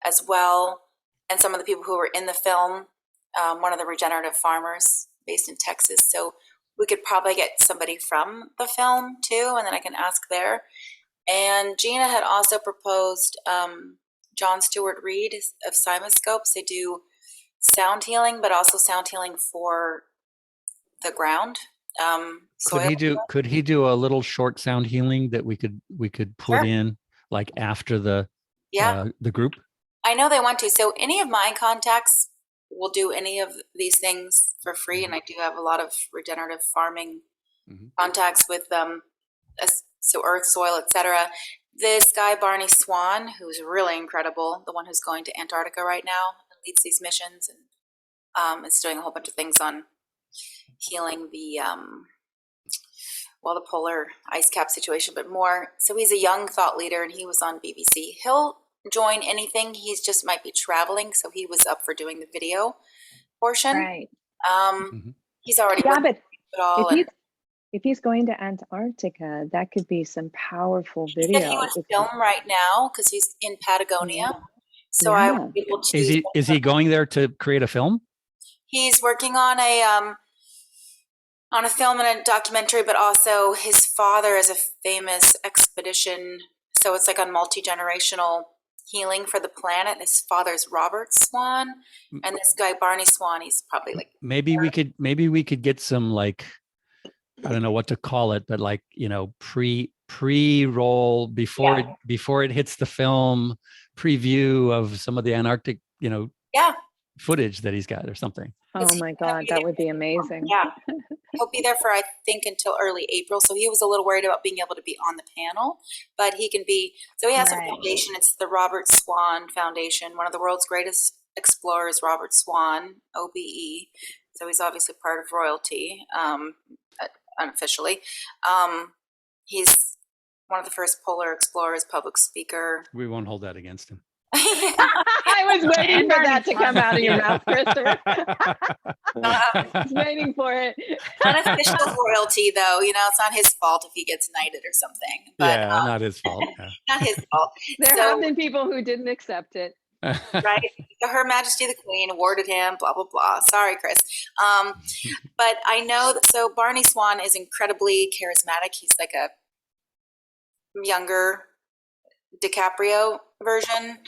as well, and some of the people who were in the film. One of the regenerative farmers based in Texas. So we could probably get somebody from the film too, and then I can ask there. And Gina had also proposed John Stewart Reed of Simoscopes. They do sound healing, but also sound healing for the ground.
Could he do a little short sound healing that we could put in like after the group?
I know they want to. So any of my contacts will do any of these things for free, and I do have a lot of regenerative farming contacts with so earth, soil, etc. This guy Barney Swan, who's really incredible, the one who's going to Antarctica right now and leads these missions, and is doing a whole bunch of things on healing the the polar ice cap situation, but more. So he's a young thought leader, and he was on BBC. He'll join anything. He's just might be traveling, so he was up for doing the video portion.
Right.
He's already
but
it
if he's going to Antarctica, that could be some powerful video.
He would film right now because he's in Patagonia. So I would be able to.
Is he going there to create a film? He's
working on a film and a documentary, but also his father is a famous expedition. So it's like on multi-generational healing for the planet. His father's Robert Swan, and this guy Barney Swan, he's probably like
maybe we could get some, like, I don't know what to call it, but like, you know, pre-roll before it hits the film, preview of some of the Antarctic, you know, footage that he's got or something.
Oh my God, that would be amazing.
Yeah. He'll be there for, I think, until early April. So he was a little worried about being able to be on the panel, but he can be. So he has a foundation. It's the Robert Swan Foundation, one of the world's greatest explorers, Robert Swan, OBE. So he's obviously part of royalty, unofficially. He's one of the first polar explorers, public speaker.
We won't hold that against him.
I was waiting for that to come out of your mouth, Christopher. I was waiting for it.
Unofficial royalty, though, you know, it's not his fault if he gets knighted or something. But,
not his fault.
Not his fault.
There have been people who didn't accept it.
Right? Her Majesty the Queen awarded him, blah, blah, blah. Sorry, Chris. But I know that, so Barney Swan is incredibly charismatic. He's like a younger DiCaprio version,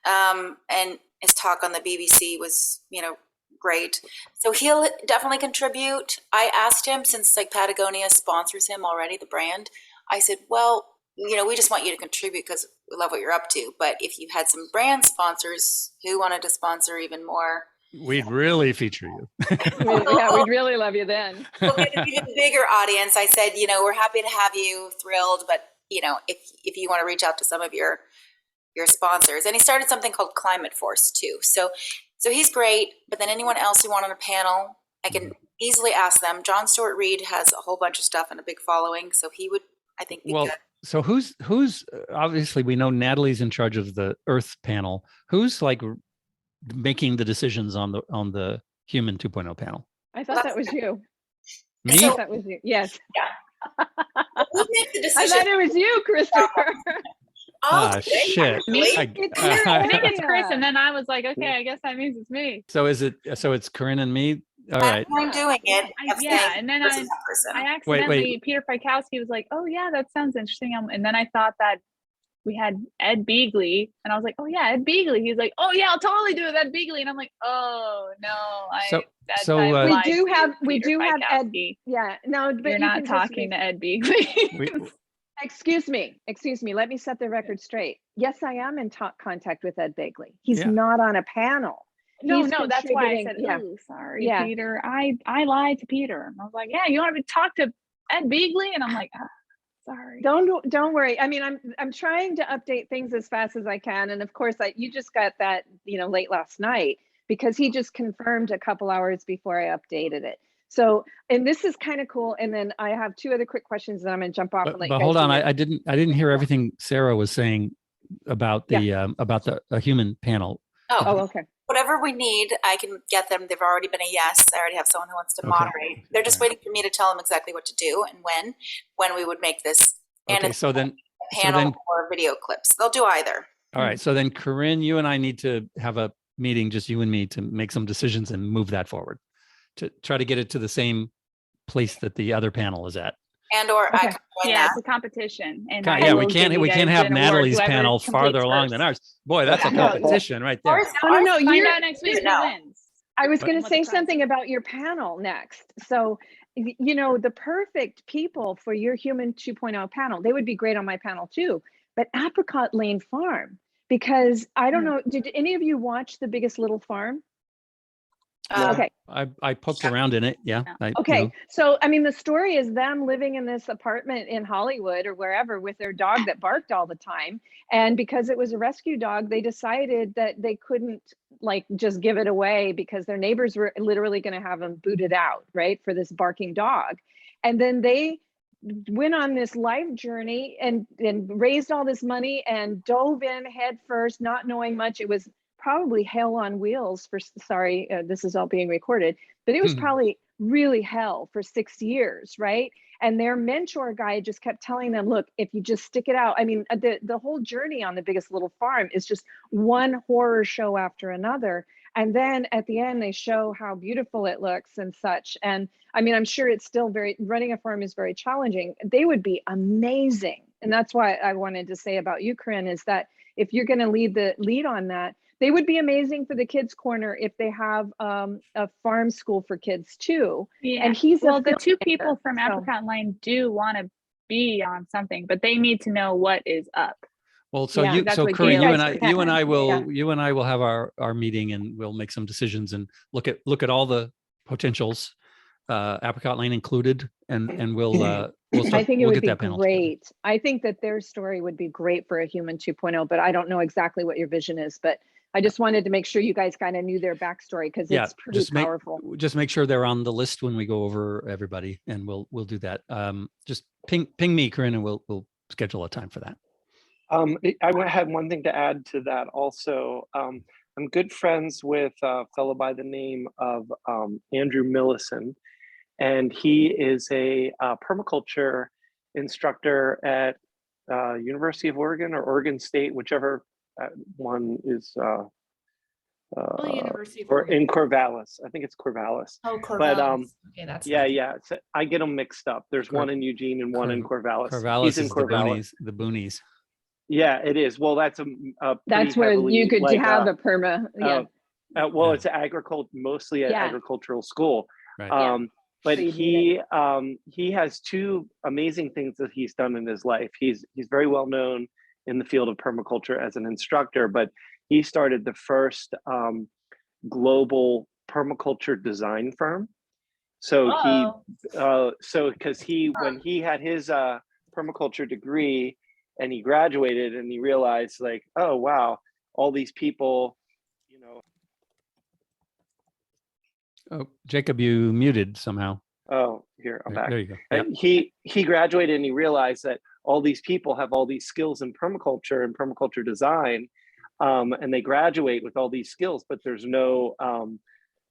and his talk on the BBC was, you know, great. So he'll definitely contribute. I asked him, since like Patagonia sponsors him already, the brand, I said, well, you know, we just want you to contribute because we love what you're up to. But if you had some brand sponsors who wanted to sponsor even more,
we'd really feature you.
Yeah, we'd really love you then.
we'll get an even bigger audience. I said, we're happy to have you, thrilled, but if you want to reach out to some of your sponsors. And he started something called Climate Force too. So he's great, but then anyone else who want on a panel, I can easily ask them. John Stewart Reed has a whole bunch of stuff and a big following, so he would, I think, be good.
So who's obviously we know Natalie's in charge of the Earth panel. Who's like making the decisions on the Human 2.0 panel?
I thought that was you.
Me?
I thought that was you. Yes.
Yeah. Who makes the
I
decision?
thought it was you, Christopher.
Shit.
I think it's Chris, and then I was like, okay, I guess that means it's me.
So it's Corinne and me? All right.
I'm doing it.
And then I accidentally, Peter Frykowski was like, oh yeah, that sounds interesting. And then I thought that we had Ed Beagley, and I was like, oh yeah, Ed Beagley. He's like, oh yeah, I'll totally do it, Ed Beagley. And I'm like, oh no,
we do have Ed. Yeah, no, but
you're not talking to Ed Beagley.
Excuse me. Let me set the record straight. Yes, I am in contact with Ed Beagley. He's not on a panel.
No, that's why I said, oh, sorry, Peter. I lied to Peter. And I was like, yeah, you want to talk to Ed Beagley? And I'm like, sorry.
Don't worry. I mean, I'm trying to update things as fast as I can. And of course, you just got that, late last night, because he just confirmed a couple hours before I updated it. So, and this is kind of cool. And then I have two other quick questions that I'm going to jump off.
But hold on, I didn't hear everything Sarah was saying about the human panel.
Oh, okay. Whatever we need, I can get them. They've already been a yes. I already have someone who wants to moderate. They're just waiting for me to tell them exactly what to do and when we would make this. And a panel or video clips. They'll do either.
All right. So then, Corinne, you and I need to have a meeting, just you and me, to make some decisions and move that forward, to try to get it to the same place that the other panel is at.
It's a competition. And
we can't have Natalie's panel farther along than ours. Boy, that's a competition right there.
No,
find out next week who wins.
I was going to say something about your panel next. So, the perfect people for your Human 2.0 panel, they would be great on my panel too, but Apricot Lane Farm, because I don't know, did any of you watch The Biggest Little Farm? Okay.
I poked around in it. Yeah.
So, I mean, the story is them living in this apartment in Hollywood or wherever with their dog that barked all the time. And because it was a rescue dog, they decided that they couldn't just give it away because their neighbors were literally going to have them booted out, right, for this barking dog. And then they went on this life journey and raised all this money and dove in head first, not knowing much. It was probably hell on wheels this is all being recorded, but it was probably really hell for 6 years, right? And their mentor guy just kept telling them, look, if you just stick it out. I mean, the whole journey on The Biggest Little Farm is just one horror show after another. And then at the end, they show how beautiful it looks and such. And I mean, I'm sure it's still running a farm is very challenging. They would be amazing. And that's why I wanted to say about you, Corinne, is that if you're going to lead on that, they would be amazing for the Kids Corner if they have a farm school for kids too.
Yeah.
And
the two people from Apricot Lane do want to be on something, but they need to know what is up.
Well, Corinne, you and I will have our meeting, and we'll make some decisions and look at all the potentials, Apricot Lane included, and we'll
I think it would be great. I think that their story would be great for a Human 2.0, but I don't know exactly what your vision is, but I just wanted to make sure you guys kind of knew their backstory, because it's pretty powerful.
Just make sure they're on the list when we go over everybody, and we'll do that. Just ping me, Corinne, and we'll schedule a time for that.
I had one thing to add to that also. I'm good friends with a fellow by the name of Andrew Millison, and he is a permaculture instructor at University of Oregon or Oregon State, whichever one is,
University of
or
Oregon.
in Corvallis. I think it's Corvallis.
Oh, Corvallis.
But
okay, that's
yeah. So I get them mixed up. There's one in Eugene and one in Corvallis.
Corvallis
He's in
is
Corvallis.
the boonies.
Yeah, it is. Well, that's
that's where you could have a perma.
It's mostly an agricultural school.
Right.
But he has two amazing things that he's done in his life. He's very well known in the field of permaculture as an instructor, but he started the first global permaculture design firm. So because when he had his permaculture degree and he graduated and he realized like, oh wow, all these people, you know.
Oh, Jacob, you muted somehow.
Oh, here, I'm back.
There you go. Yeah.
He graduated and he realized that all these people have all these skills in permaculture and permaculture design, and they graduate with all these skills, but there's no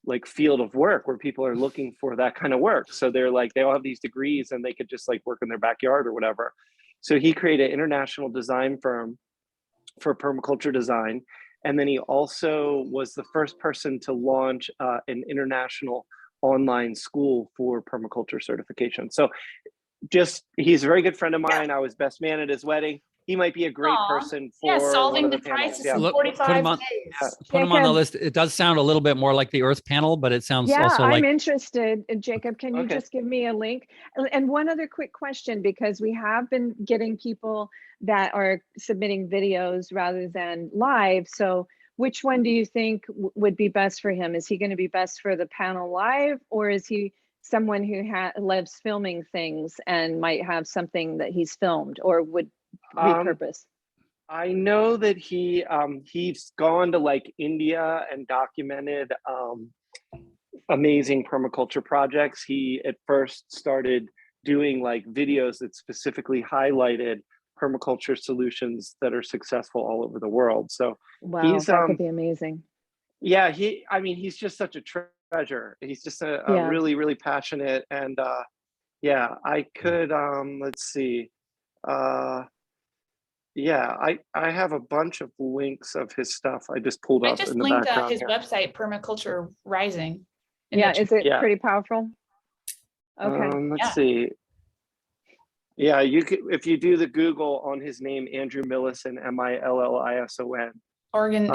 like field of work where people are looking for that kind of work. So they're like, they all have these degrees and they could just like work in their backyard or whatever. So he created an international design firm for permaculture design. And then he also was the first person to launch an international online school for permaculture certification. So he's a very good friend of mine. I was best man at his wedding. He might be a great person for
solving the crisis in 45 days.
Put him on the list. It does sound a little bit more like the Earth Panel, but it sounds also like.
I'm interested. Jacob, can you just give me a link? And one other quick question, because we have been getting people that are submitting videos rather than live. So which one do you think would be best for him? Is he going to be best for the panel live, or is he someone who loves filming things and might have something that he's filmed or would repurpose?
I know that he's gone to like India and documented amazing permaculture projects. He at first started doing like videos that specifically highlighted permaculture solutions that are successful all over the world. So
wow,
he's
that could be amazing.
Yeah, he's just such a treasure. He's just a really, really passionate, and yeah, I could let's see. Yeah, I have a bunch of links of his stuff. I just pulled up in the background.
I just linked his website, Permaculture Rising.
Yeah, is it pretty powerful? Okay.
Let's see. Yeah, you could, if you do the Google on his name, Andrew Millison, Millison.
Oregon.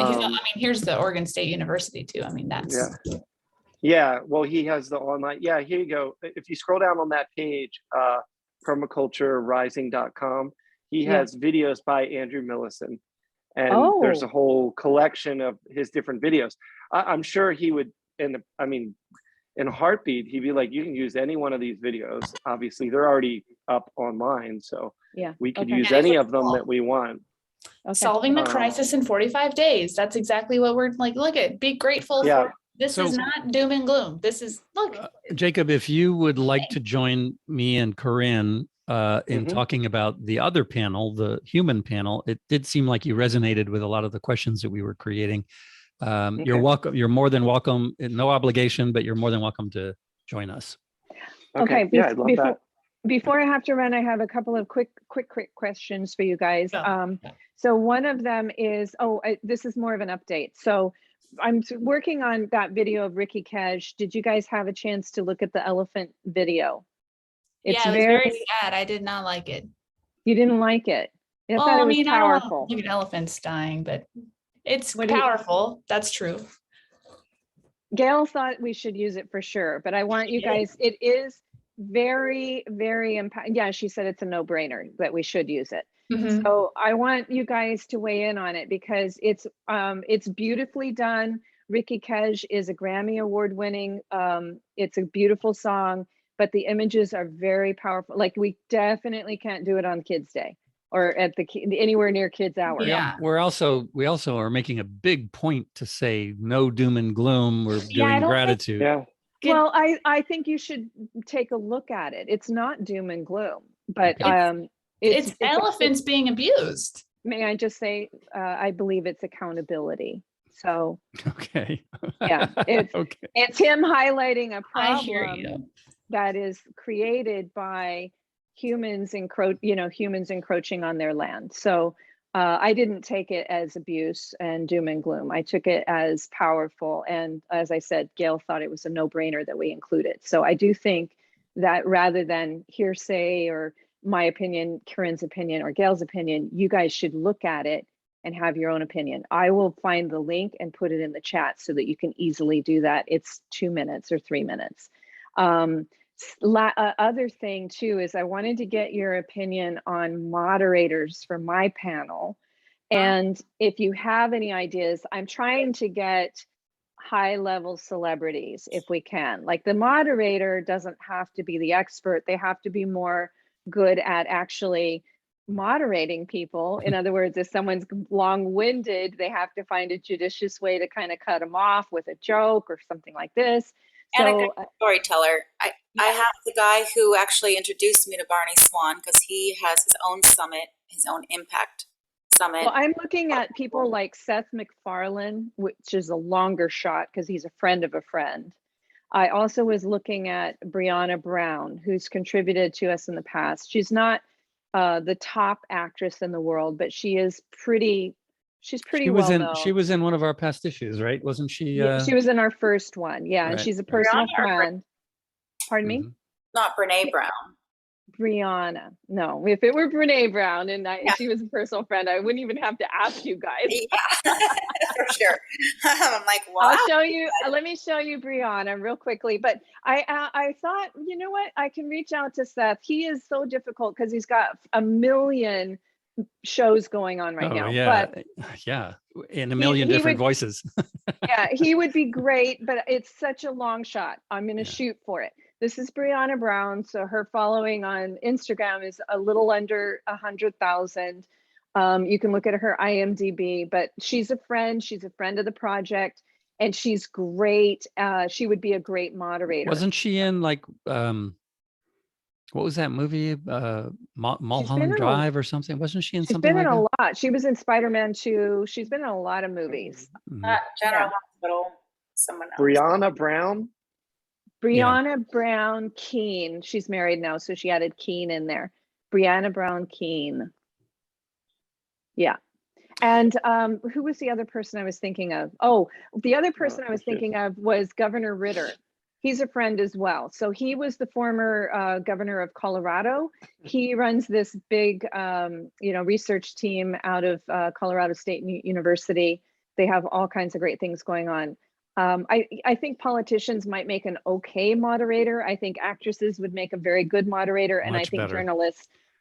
Here's the Oregon State University too. I mean, that's.
Yeah. Well, he has the online. Yeah, here you go. If you scroll down on that page, permaculturerising.com, he has videos by Andrew Millison, and there's a whole collection of his different videos. I'm sure he would, in a heartbeat, he'd be like, you can use any one of these videos. Obviously, they're already up online, so we could use any of them that we want.
Okay. Solving the crisis in 45 days. That's exactly what we're like. Look at, be grateful for. This is not doom and gloom. This is, look.
Jacob, if you would like to join me and Corinne in talking about the other panel, the human panel, it did seem like you resonated with a lot of the questions that we were creating. You're welcome. You're more than welcome. No obligation, but you're more than welcome to join us.
Okay. Before I have to run, I have a couple of quick questions for you guys. So one of them is, this is more of an update. So I'm working on that video of Ricky Kaj. Did you guys have a chance to look at the elephant video?
It was very sad. I did not like it.
You didn't like it? I thought it was powerful.
I don't look at elephants dying, but it's powerful. That's true.
Gail thought we should use it for sure, but I want you guys, it is very, very impactful. Yeah, she said it's a no-brainer that we should use it. So I want you guys to weigh in on it because it's beautifully done. Ricky Kaj is a Grammy Award-winning. It's a beautiful song, but the images are very powerful. Like we definitely can't do it on Kids Day or at anywhere near Kids Hour.
Yeah, we also are making a big point to say no doom and gloom. We're doing gratitude.
Well, I think you should take a look at it. It's not doom and gloom, but
it's elephants being abused.
May I just say, I believe it's accountability. So it's him highlighting a problem that is created by humans encroaching on their land. So I didn't take it as abuse and doom and gloom. I took it as powerful. And as I said, Gail thought it was a no-brainer that we include it. So I do think that rather than hearsay or my opinion, Corinne's opinion, or Gail's opinion, you guys should look at it and have your own opinion. I will find the link and put it in the chat so that you can easily do that. It's 2 minutes or 3 minutes. Other thing too is I wanted to get your opinion on moderators for my panel. And if you have any ideas, I'm trying to get high level celebrities if we can. Like the moderator doesn't have to be the expert. They have to be more good at actually moderating people. In other words, if someone's long-winded, they have to find a judicious way to kind of cut them off with a joke or something like this.
And
So,
a good storyteller. I have the guy who actually introduced me to Barney Swan because he has his own summit, his own impact summit.
well, I'm looking at people like Seth MacFarlane, which is a longer shot because he's a friend of a friend. I also was looking at Brianna Brown, who's contributed to us in the past. She's not the top actress in the world, but she's pretty well known.
She was in one of our past issues, right? Wasn't she?
Yeah, she was in our first one. Yeah, and
Right,
she's a
right.
personal
Brianna or
friend. Pardon me?
Not Brene Brown.
Brianna. No, if it were Brene Brown and she was a personal friend, I wouldn't even have to ask you guys.
Yeah, for sure. I'm like, wow.
I'll show you. Let me show you Brianna real quickly. But I thought, you know what? I can reach out to Seth. He is so difficult because he's got a million shows going on right now.
Yeah,
but
yeah, in a million different voices.
Yeah, he would be great, but it's such a long shot. I'm going to shoot for it. This is Brianna Brown. So her following on Instagram is a little under 100,000. You can look at her IMDb, but she's a friend. She's a friend of the project, and she's great. She would be a great moderator.
Wasn't she in like what was that movie? Mulholland Drive or something? Wasn't she in something?
She's been in
like
a lot. She was in Spider-Man 2. She's been in a lot of movies.
General Hospital. Someone else.
Brianna Brown.
Brianna Brown Keene. She's married now, so she added Keene in there. Brianna Brown Keene. Yeah. And who was the other person I was thinking of? Oh, the other person I was thinking of was Governor Ritter. He's a friend as well. So he was the former governor of Colorado. He runs this big, research team out of Colorado State University. They have all kinds of great things going on. I think politicians might make an okay moderator. I think actresses would make a very good moderator, and I think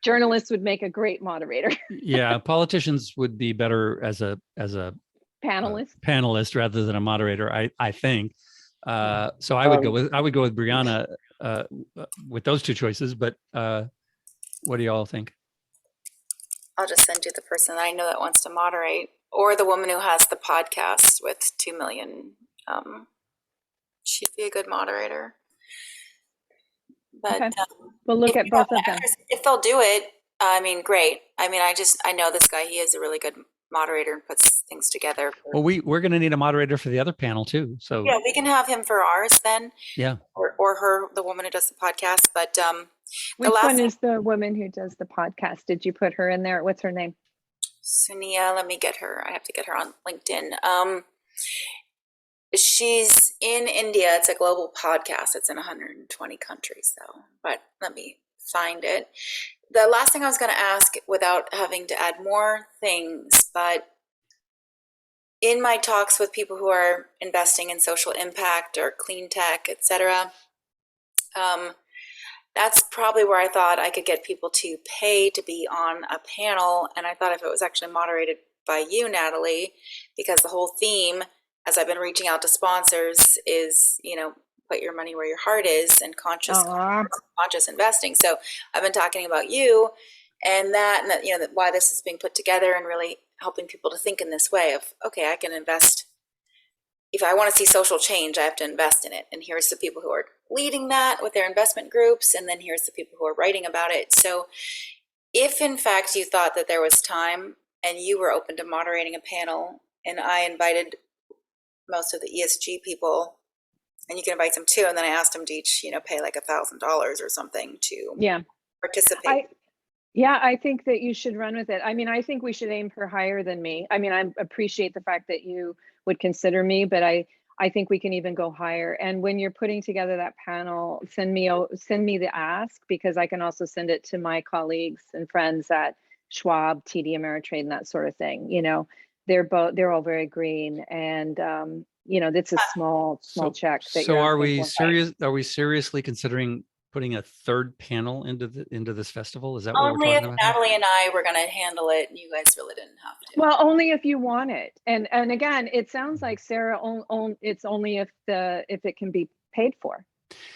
journalists would make a great moderator.
Yeah, politicians would be better as a
panelist
rather than a moderator. I think. So I would go with Brianna with those two choices. But what do you all think?
I'll just send you the person that I know that wants to moderate, or the woman who has the podcast with 2 million. She'd be a good moderator. But
okay. We'll look at both of them.
If they'll do it, I mean, great. I mean, I know this guy. He is a really good moderator and puts things together.
Well, we're going to need a moderator for the other panel too. So
yeah, we can have him for ours then.
Yeah.
Or her, the woman who does the podcast. But
which one is the woman who does the podcast? Did you put her in there? What's her name?
Sunia. Let me get her. I have to get her on LinkedIn. She's in India. It's a global podcast. It's in 120 countries though. But let me find it. The last thing I was going to ask, without having to add more things, but in my talks with people who are investing in social impact or clean tech, etc., that's probably where I thought I could get people to pay to be on a panel. And I thought if it was actually moderated by you, Natalie, because the whole theme, as I've been reaching out to sponsors, is, put your money where your heart is, and conscious investing. So I've been talking about you and that why this is being put together, and really helping people to think in this way of, okay, I can invest. If I want to see social change, I have to invest in it. And here's the people who are leading that with their investment groups. And then here's the people who are writing about it. So if in fact you thought that there was time and you were open to moderating a panel, and I invited most of the ESG people, and you can invite them too, and then I asked them to each, pay like $1,000 or something to participate.
I think that you should run with it. I mean, I think we should aim for higher than me. I mean, I appreciate the fact that you would consider me, but I think we can even go higher. And when you're putting together that panel, send me the ask, because I can also send it to my colleagues and friends at Schwab, TD Ameritrade, and that sort of thing. They're all very green, and it's a small check.
So are we seriously considering putting a third panel into this festival? Is that what we're
Only
talking
if
about?
Natalie and I were going to handle it, and you guys really didn't have to.
Well, only if you want it. And again, it sounds like Sarah, it's only if it can be paid for.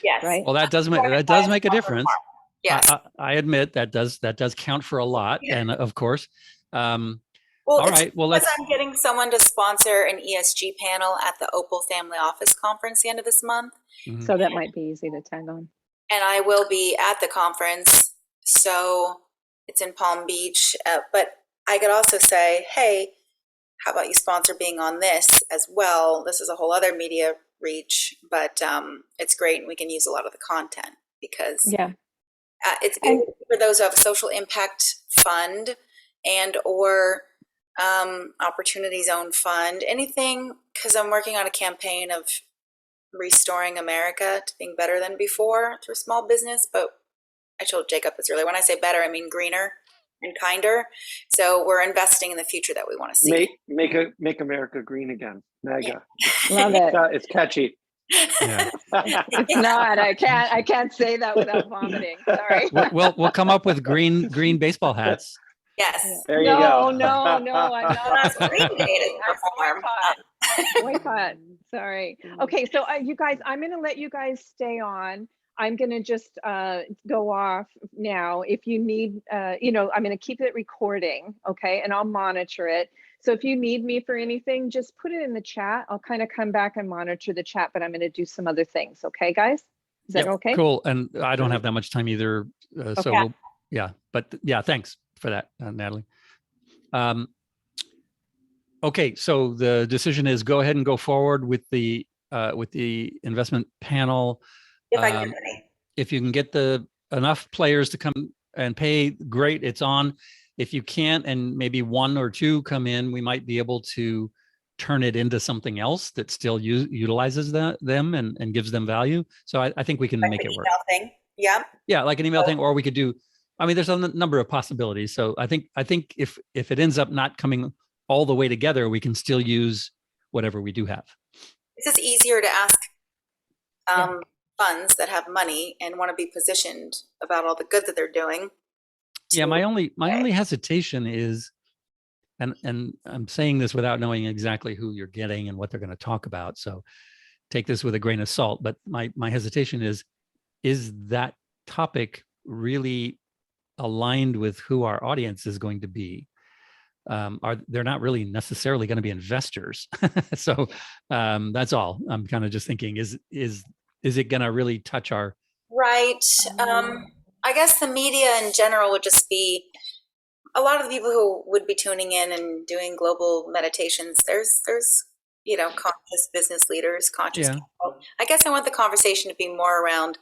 Yes.
Right.
Well, that does make a difference.
Yes.
I admit that does count for a lot. Yeah. And of course,
well,
all right. Well,
I'm getting someone to sponsor an ESG panel at the Opal Family Office Conference the end of this month.
Mm-hmm.
So that might be easy to attend on.
And I will be at the conference. So it's in Palm Beach. But I could also say, hey, how about you sponsor being on this as well? This is a whole other media
reach,
but it's great and we can use a lot of the content because
yeah,
it's good for those who have a social impact fund and or opportunity zone fund, anything, because I'm working on a campaign of restoring America to being better than before through small business. But I told Jacob this earlier, when I say better, I mean greener and kinder. So we're investing in the future that we want to see.
Make America green again. MAGA.
Love it.
It's catchy.
Yeah.
It's not. I can't say that without vomiting. Sorry.
We'll come up with green baseball hats.
Yes.
There you go.
No, I'm not. Boycott. Sorry. Okay, so you guys, I'm going to let you guys stay on. I'm going to just go off now. If you need, I'm going to keep it recording, okay? And I'll monitor it. So if you need me for anything, just put it in the chat. I'll kind of come back and monitor the chat, but I'm going to do some other things. Okay, guys? Is that okay?
Cool. And I don't have that much time either. So
okay.
But thanks for that, Natalie. Okay, so the decision is go ahead and go forward with the investment panel. If you can get enough players to come and pay, great, it's on. If you can't, and maybe one or two come in, we might be able to turn it into something else that still utilizes them and gives them value. So I think we can make it work.
Thing. Yeah.
Yeah, like an email thing, or we could do. I mean, there's a number of possibilities. So I think if it ends up not coming all the way together, we can still use whatever we do have.
It's just easier to ask funds that have money and want to be positioned about all the good that they're doing.
Yeah, my only hesitation is, and I'm saying this without knowing exactly who you're getting and what they're going to talk about. So take this with a grain of salt. But my hesitation is that topic really aligned with who our audience is going to be? They're not really necessarily going to be investors. So that's all. I'm kind of just thinking, is it going to really touch our
right? I guess the media in general would just be a lot of the people who would be tuning in and doing global meditations. There's conscious business leaders, conscious people. I guess I want the conversation to be more around,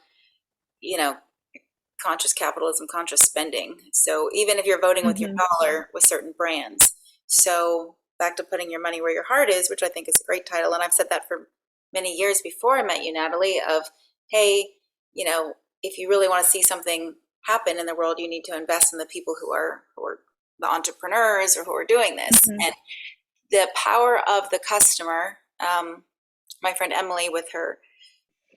conscious capitalism, conscious spending. So even if you're voting with your dollar with certain brands. So back to putting your money where your heart is, which I think is a great title. And I've said that for many years before I met you, Natalie, of, hey, if you really want to see something happen in the world, you need to invest in the people who are the entrepreneurs or who are doing this. And the power of the customer, my friend Emily with her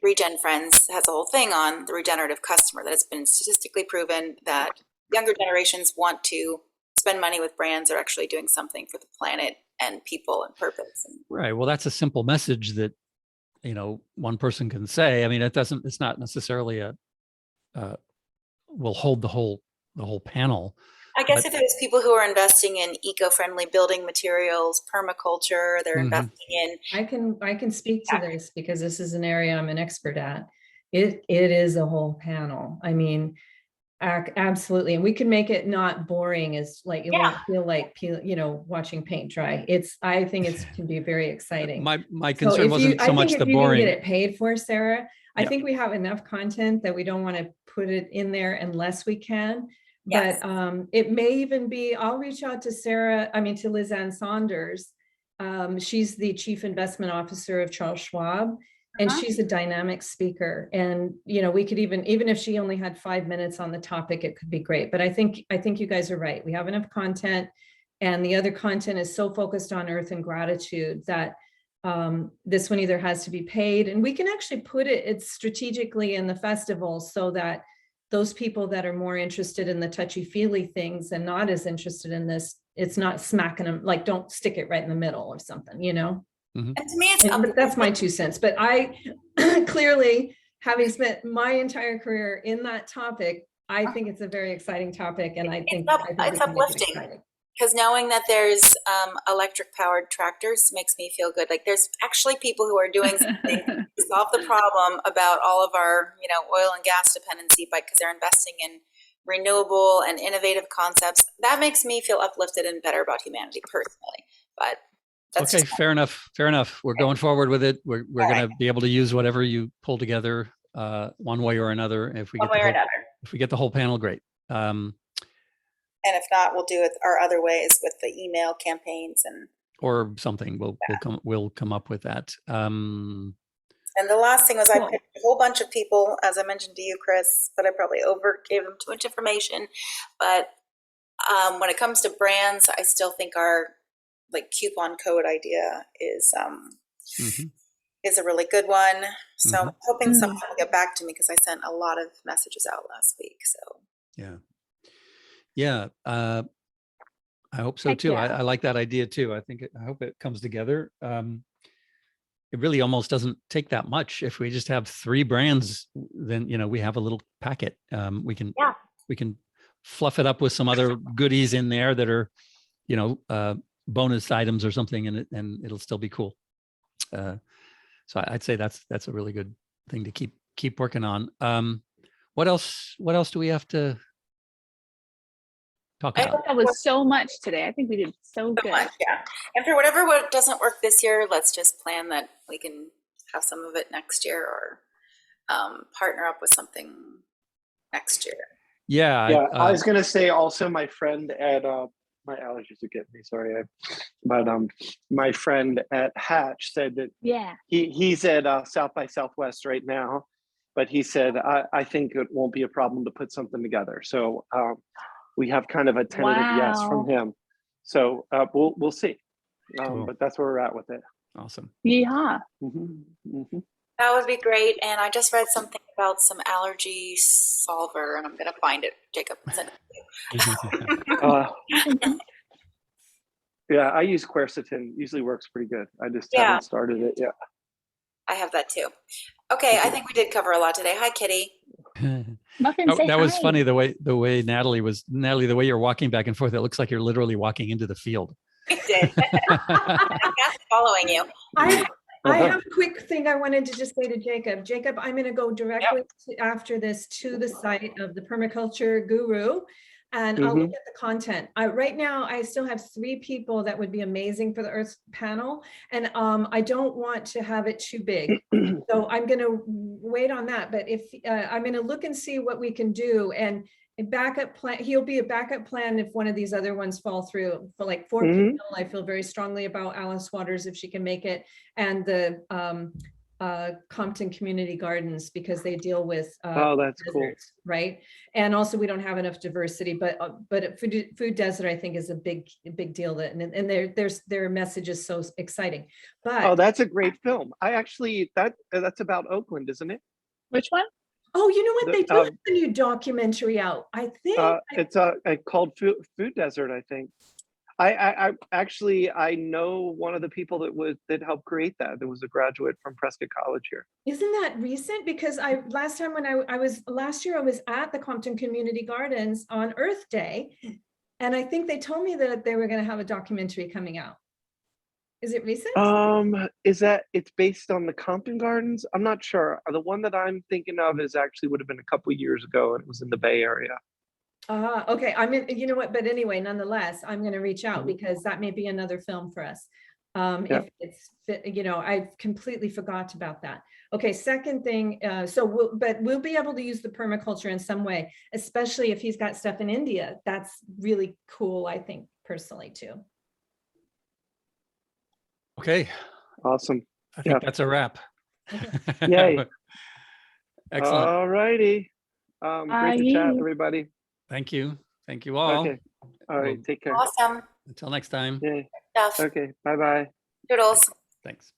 Regen Friends has a whole thing on the regenerative customer, that it's been statistically proven that younger generations want to spend money with brands that are actually doing something for the planet and people and purpose.
Right. Well, that's a simple message that, one person can say. I mean, it's not necessarily will hold the whole panel.
I guess if it was people who are investing in eco-friendly building materials, permaculture, they're investing in.
I can speak to this because this is an area I'm an expert at. It is a whole panel. I mean, absolutely, and we can make it not boring. As like it won't feel like watching paint dry. I think it can be very exciting.
My concern wasn't so much the boring.
You can get it paid for, Sarah. I think we have enough content that we don't want to put it in there unless we can. But it may even be, I'll reach out to to Liz Ann Saunders. She's the Chief Investment Officer of Charles Schwab, and she's a dynamic speaker. And, we could even if she only had 5 minutes on the topic, it could be great. But I think you guys are right. We have enough content, and the other content is so focused on earth and gratitude that This one either has to be paid, and we can actually put it strategically in the festival so that those people that are more interested in the touchy-feely things and not as interested in this, it's not smacking them, like, don't stick it right in the middle or something, you know?
And to me, it's
But that's my 2 cents. But I clearly, having spent my entire career in that topic, I think it's a very exciting topic, and I think
it's uplifting. Because knowing that there's electric powered tractors makes me feel good. Like, there's actually people who are doing something to solve the problem about all of our, oil and gas dependency, but because they're investing in renewable and innovative concepts. That makes me feel uplifted and better about humanity personally. But that's
okay, fair enough. Fair enough. We're going forward with it. We're going to be able to use whatever you pull together one way or another. If we get the whole panel, great.
And if not, we'll do it our other ways with the email campaigns
or something. We'll come up with that.
And the last thing was, I picked a whole bunch of people, as I mentioned to you, Chris, but I probably gave them too much information. But when it comes to brands, I still think our coupon code idea is a really good one. So I'm hoping someone will get back to me, because I sent a lot of messages out last week. So
yeah, I hope so too. I like that idea too. I hope it comes together. It really almost doesn't take that much. If we just have 3 brands, then we have a little packet. We can fluff it up with some other goodies in there that are bonus items or something, and it'll still be cool. So I'd say that's a really good thing to keep working on. What else do we have to talk about?
I thought that was so much today. I think we did so good.
Much, yeah. And for whatever doesn't work this year, let's just plan that we can have some of it next year, or partner up with something next year.
Yeah.
I was going to say also, my friend at my allergies are getting me, sorry. But my friend at Hatch said that he's at South by Southwest right now, but he said, I think it won't be a problem to put something together. So we have kind of a tentative yes from him. So we'll see.
Cool.
But that's where we're at with it.
Awesome.
Yeah.
That would be great. And I just read something about some allergy solver, and I'm going to find it. Jacob, send it to you.
Yeah, I use quercetin. Usually works pretty good. I just haven't started it yet.
I have that too. Okay, I think we did cover a lot today. Hi, Kitty.
That was funny, the way Natalie, the way you're walking back and forth, it looks like you're literally walking into the field.
I did. I'm following you.
I have a quick thing I wanted to just say to Jacob. Jacob, I'm going to go directly after this to the site of the Permaculture Guru, and I'll look at the content. Right now, I still have 3 people that would be amazing for the Earth panel, and I don't want to have it too big. So I'm going to wait on that. But if I'm going to look and see what we can do, and a backup plan. He'll be a backup plan if one of these other ones fall through. For like 4 people, I feel very strongly about Alice Waters if she can make it, and the Compton Community Gardens, because they deal with
that's
deserts,
cool,
right? And also we don't have enough diversity, but food desert I think is a big deal. That and their message is so exciting. But
that's a great film. I actually that's about Oakland, isn't it?
Which one?
Oh, you know what? They do have a new documentary out. I think
it's called Food Desert. I think. I actually know one of the people that helped create that. There was a graduate from Prescott College here.
Isn't that recent? Because last year I was at the Compton Community Gardens on Earth Day, and I think they told me that they were going to have a documentary coming out. Is it recent?
It's based on the Compton Gardens? I'm not sure. The one that I'm thinking of would have been a couple of years ago, and it was in the Bay Area.
Okay. You know what? But anyway, nonetheless, I'm going to reach out because that may be another film for us. If it's, I completely forgot about that. Okay. Second thing. We'll be able to use the permaculture in some way, especially if he's got stuff in India. That's really cool, I think, personally too.
Okay.
Awesome.
I think that's a wrap.
Yay.
Excellent.
All righty. Great to chat, everybody.
Thank you. Thank you all.
Okay. All right. Take care.
Awesome.
Until next time.
Yay.
Stuff.
Okay. Bye-bye.
Doodles.
Thanks.